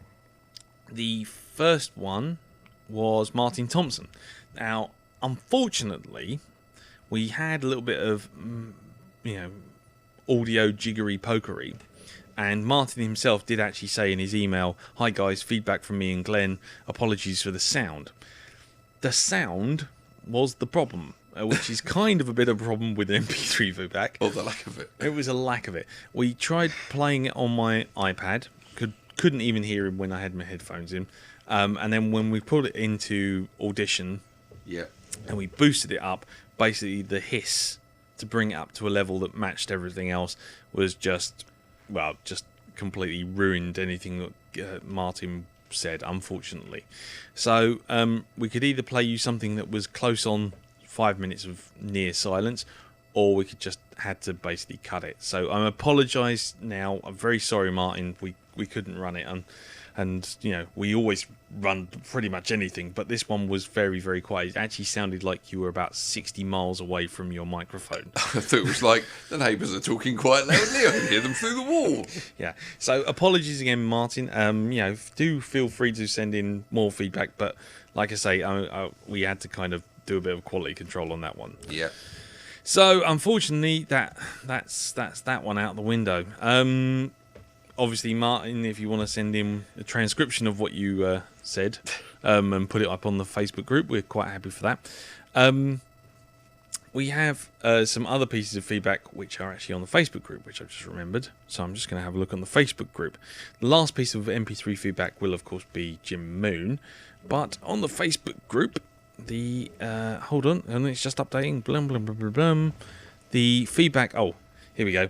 The first one was Martin Thompson. Now, unfortunately, we had a little bit of, audio jiggery pokery, and Martin himself did actually say in his email, "Hi guys, feedback from me and Glenn. Apologies for the sound." The sound was the problem, which is kind of a bit of a problem with MP3 feedback. Or the lack of it. It was a lack of it. We tried playing it on my iPad, couldn't even hear him when I had my headphones in, and then when we put it into Audition, and we boosted it up, basically the hiss to bring it up to a level that matched everything else was just completely ruined anything that Martin said, unfortunately. So we could either play you something that was close on 5 minutes of near silence, or we could just had to basically cut it. So I apologise now. I'm very sorry, Martin. We couldn't run it, and we always run pretty much anything, but this one was very, very quiet. It actually sounded like you were about 60 miles away from your microphone. I thought it was like the neighbours are talking quite loudly. I can hear them through the wall. Yeah. So apologies again, Martin. Do feel free to send in more feedback, but like I say, we had to kind of do a bit of quality control on that one. Yeah. So unfortunately, that's that one out the window. Obviously, Martin, if you want to send in a transcription of what you said and put it up on the Facebook group, we're quite happy for that. We have some other pieces of feedback which are actually on the Facebook group, which I've just remembered. So I'm just going to have a look on the Facebook group. The last piece of MP3 feedback will, of course, be Jim Moon. But on the Facebook group, hold on, and it's just updating. Blum, blum, blum, blum, blum. The feedback, here we go.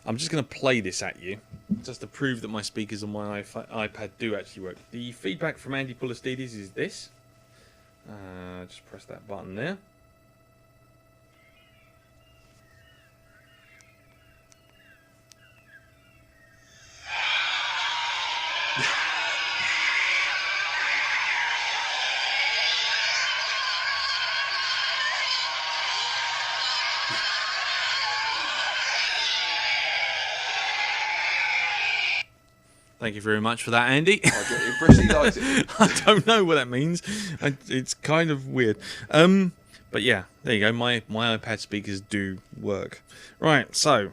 I'm just going to play this at you, just to prove that my speakers on my iPad do actually work. The feedback from Andy Pulistides is this. Just press that button there. Thank you very much for that, Andy. I get the impression he likes it. I don't know what that means. It's kind of weird. But yeah, there you go. My iPad speakers do work. Right, so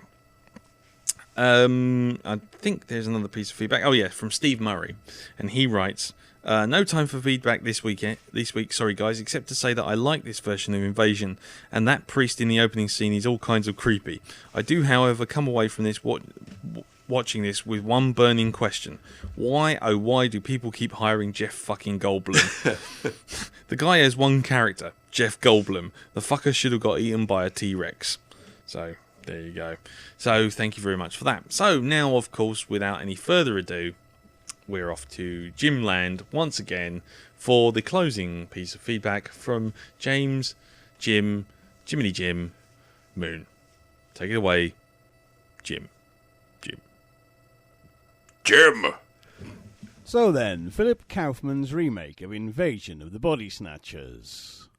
I think there's another piece of feedback. Oh yeah, from Steve Murray, and he writes, "No time for feedback this week. Sorry guys, except to say that I like this version of Invasion, and that priest in the opening scene is all kinds of creepy. I do, however, come away from this watching this with one burning question. Why, oh why do people keep hiring Jeff fucking Goldblum? The guy has one character, Jeff Goldblum. The fucker should have got eaten by a T-Rex." So There you go. So thank you very much for that. So now, of course, without any further ado, we're off to Jimland once again for the closing piece of feedback from James, Jiminy Jim, Moon. Take it away, Jim. So then, Philip Kaufman's remake of Invasion of the Body Snatchers.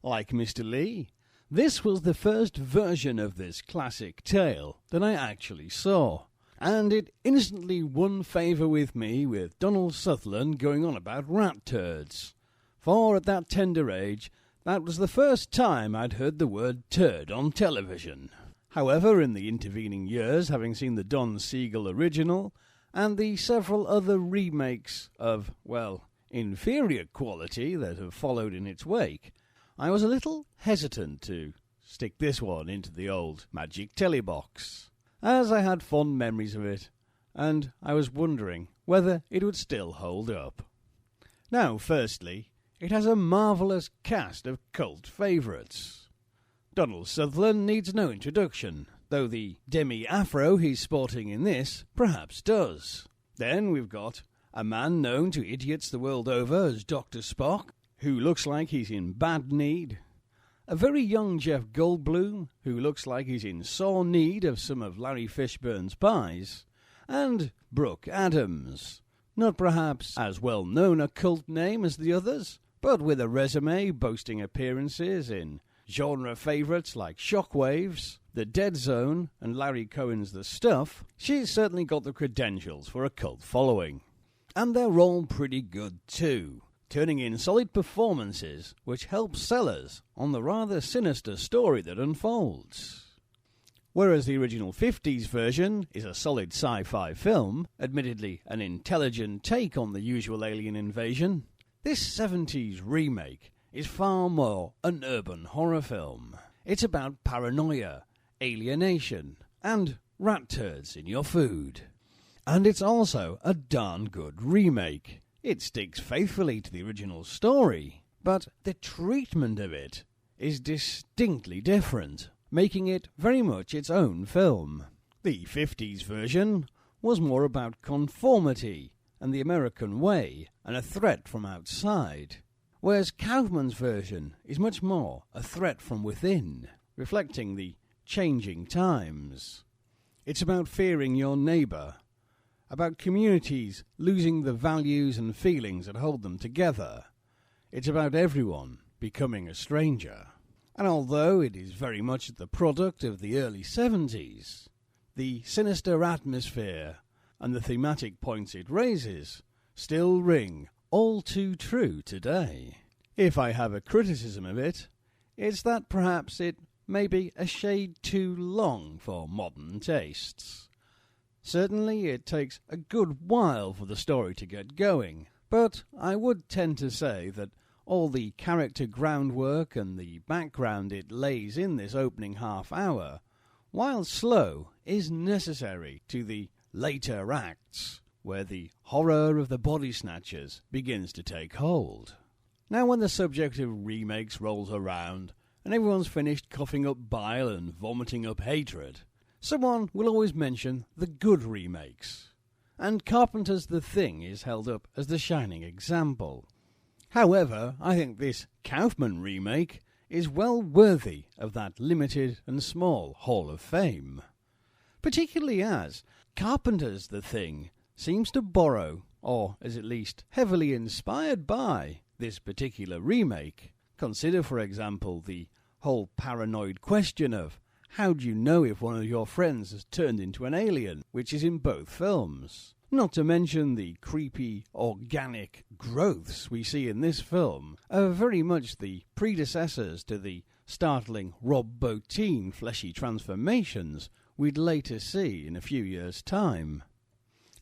Like Mr. Lee, this was the first version of this classic tale that I actually saw, and it instantly won favour with me with Donald Sutherland going on about rat turds. For at that tender age, that was the first time I'd heard the word turd on television. However, in the intervening years, having seen the Don Siegel original, and the several other remakes of, well, inferior quality that have followed in its wake, I was a little hesitant to stick this one into the old magic telly box, as I had fond memories of it, and I was wondering whether it would still hold up. Now, firstly, it has a marvellous cast of cult favourites. Donald Sutherland needs no introduction, though the demi-afro he's sporting in this perhaps does. Then we've got a man known to idiots the world over as Dr. Spock, who looks like he's in bad need. A very young Jeff Goldblum, who looks like he's in sore need of some of Larry Fishburne's pies. And Brooke Adams, not perhaps as well known a cult name as the others, but with a resume boasting appearances in genre favourites like Shockwaves, The Dead Zone, and Larry Cohen's The Stuff. She's certainly got the credentials for a cult following. And they're all pretty good too, turning in solid performances which help sell us on the rather sinister story that unfolds. Whereas the original 50s version is a solid sci-fi film, admittedly an intelligent take on the usual alien invasion, this 70s remake is far more an urban horror film. It's about paranoia, alienation, and rat turds in your food. And it's also a darn good remake. It sticks faithfully to the original story, but the treatment of it is distinctly different, making it very much its own film. The 50s version was more about conformity and the American way and a threat from outside, whereas Kaufman's version is much more a threat from within, reflecting the changing times. It's about fearing your neighbour, about communities losing the values and feelings that hold them together. It's about everyone becoming a stranger. And although it is very much the product of the early 70s, the sinister atmosphere and the thematic points it raises still ring all too true today. If I have a criticism of it, it's that perhaps it may be a shade too long for modern tastes. Certainly it takes a good while for the story to get going, but I would tend to say that all the character groundwork and the background it lays in this opening half hour, while slow, is necessary to the later acts, where the horror of the Body Snatchers begins to take hold. Now when the subject of remakes rolls around, and everyone's finished coughing up bile and vomiting up hatred, someone will always mention the good remakes, and Carpenter's The Thing is held up as the shining example. However, I think this Kaufman remake is well worthy of that limited and small Hall of Fame, particularly as Carpenter's The Thing seems to borrow, or is at least heavily inspired by, this particular remake. Consider, for example, the whole paranoid question of how do you know if one of your friends has turned into an alien, which is in both films. Not to mention the creepy, organic growths we see in this film are very much the predecessors to the startling Rob Bottin fleshy transformations we'd later see in a few years' time.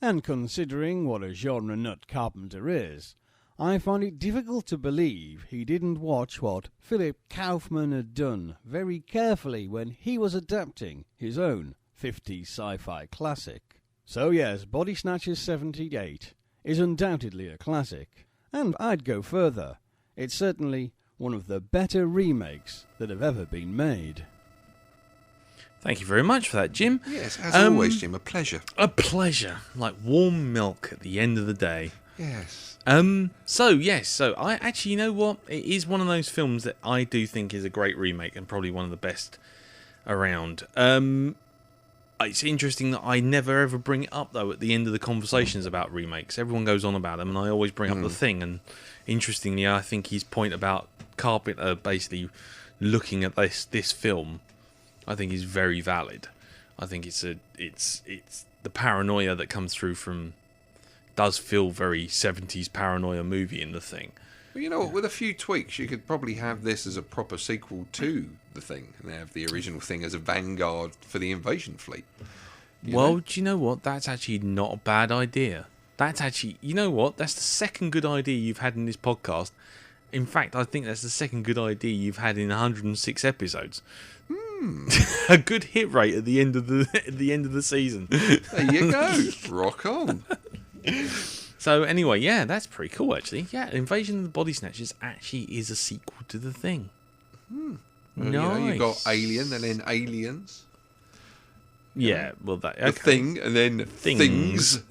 And considering what a genre nut Carpenter is, I find it difficult to believe he didn't watch what Philip Kaufman had done very carefully when he was adapting his own 50s sci-fi classic. So yes, Body Snatchers 78 is undoubtedly a classic, and I'd go further. It's certainly one of the better remakes that have ever been made. Thank you very much for that, Jim. Yes, as always, Jim, a pleasure. A pleasure, like warm milk at the end of the day. Yes. So I actually, you know what? It is one of those films that I do think is a great remake and probably one of the best around. It's interesting that I never ever bring it up, though, at the end of the conversations about remakes. Everyone goes on about them, and I always bring up The Thing. And interestingly, I think his point about Carpenter basically looking at this film, I think is very valid. I think it's the paranoia that comes through from does feel very 70s paranoia movie in The Thing. Well, you know what? With a few tweaks, you could probably have this as a proper sequel to The Thing, and have the original Thing as a vanguard for the invasion fleet. Well, do you know what? That's actually not a bad idea. That's actually, you know what? That's the second good idea you've had in this podcast. In fact, I think that's the second good idea you've had in 106 episodes. A good hit rate at the end of the season. There you go. Rock on. So anyway, yeah, that's pretty cool actually. Yeah, Invasion of the Body Snatchers actually is a sequel to The Thing. Well, Nice. you've got Alien and then Aliens. Yeah, well, that The Thing and then Things.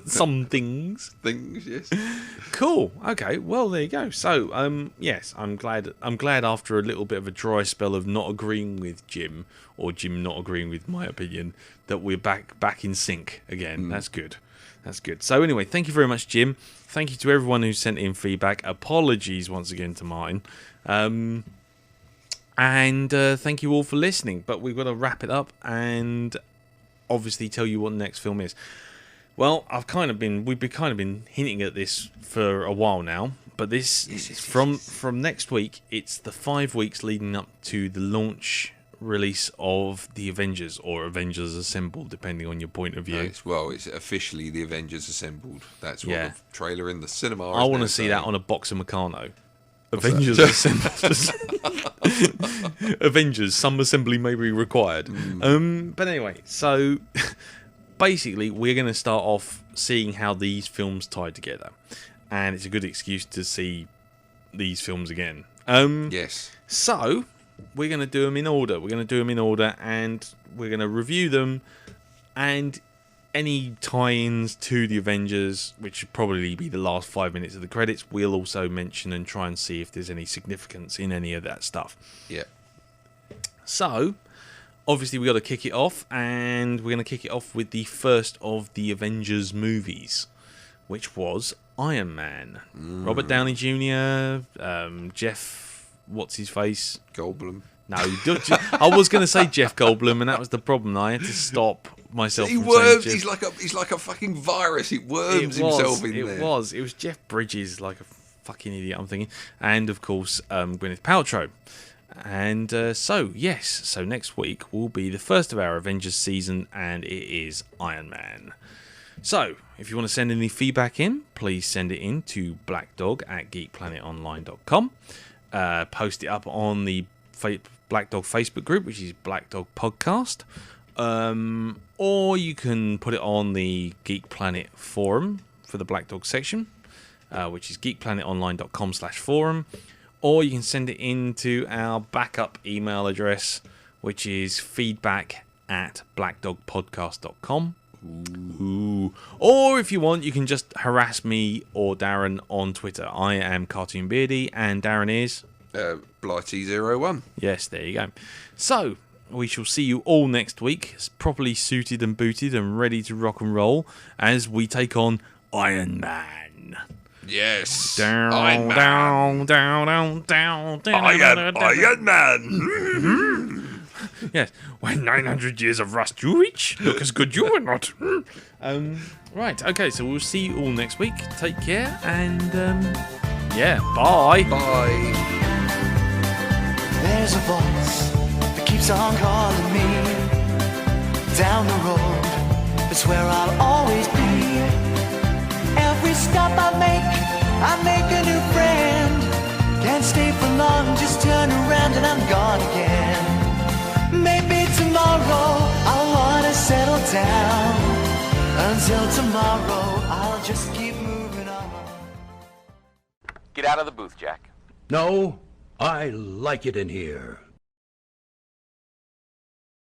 Some things. Things, yes. Cool. Okay. Well, there you go. So, yes, I'm glad after a little bit of a dry spell of not agreeing with Jim, or Jim not agreeing with my opinion, that we're back in sync again. That's good. That's good. So anyway, thank you very much, Jim. Thank you to everyone who sent in feedback. Apologies once again to Martin. And thank you all for listening. But we've got to wrap it up and obviously tell you what the next film is. Well, we've been hinting at this for a while now. But this is from next week. It's the 5 weeks leading up to the launch release of the Avengers, or Avengers Assembled, depending on your point of view. It's officially the Avengers Assembled. That's what the trailer in the cinema is. I want to see that on a box of Meccano. Avengers Assembled. Avengers, some assembly may be required. But anyway, so basically we're going to start off seeing how these films tie together, and it's a good excuse to see these films again. Yes. So we're going to do them in order. And we're going to review them, and any tie-ins to the Avengers, which should probably be the last 5 minutes of the credits, we'll also mention and try and see if there's any significance in any of that stuff. Yeah. So, obviously we got to kick it off, and we're going to kick it off with the first of the Avengers movies, which was Iron Man. Robert Downey Jr., Jeff... What's his face? Goldblum. No, I was going to say Jeff Goldblum, and that was the problem. I had to stop myself. He from worms. saying Jeff. He's like a fucking virus. He worms himself in there. It was Jeff Bridges, like a fucking idiot. I'm thinking, and of course Gwyneth Paltrow. And so next week will be the first of our Avengers season, and it is Iron Man. So, if you want to send any feedback in, please send it in to blackdog@geekplanetonline.com. Post it up on the Blackdog Facebook group, which is Blackdog Podcast. Or you can put it on the Geek Planet forum for the Blackdog section, which is geekplanetonline.com/forum. Or you can send it into our backup email address, which is feedback@blackdogpodcast.com. Ooh. Or if you want, you can just harass me or Darren on Twitter. I am Cartoon Beardy, and Darren is Blighty01. Yes, there you go. So we shall see you all next week, properly suited and booted and ready to rock and roll as we take on Iron Man. Yes. Iron Man. Yes. When 900 years of rust you reach, look as good you were not. Right, okay, so we'll see you all next week. Take care, and bye. Bye. There's a voice that keeps on calling me. Down the road, it's where I'll always be. Every stop I make a new friend. Can't stay for long, just turn around and I'm gone again. Maybe tomorrow I'll wanna settle down. Until tomorrow I'll just keep moving on. Get out of the booth, Jack. No, I like it in here.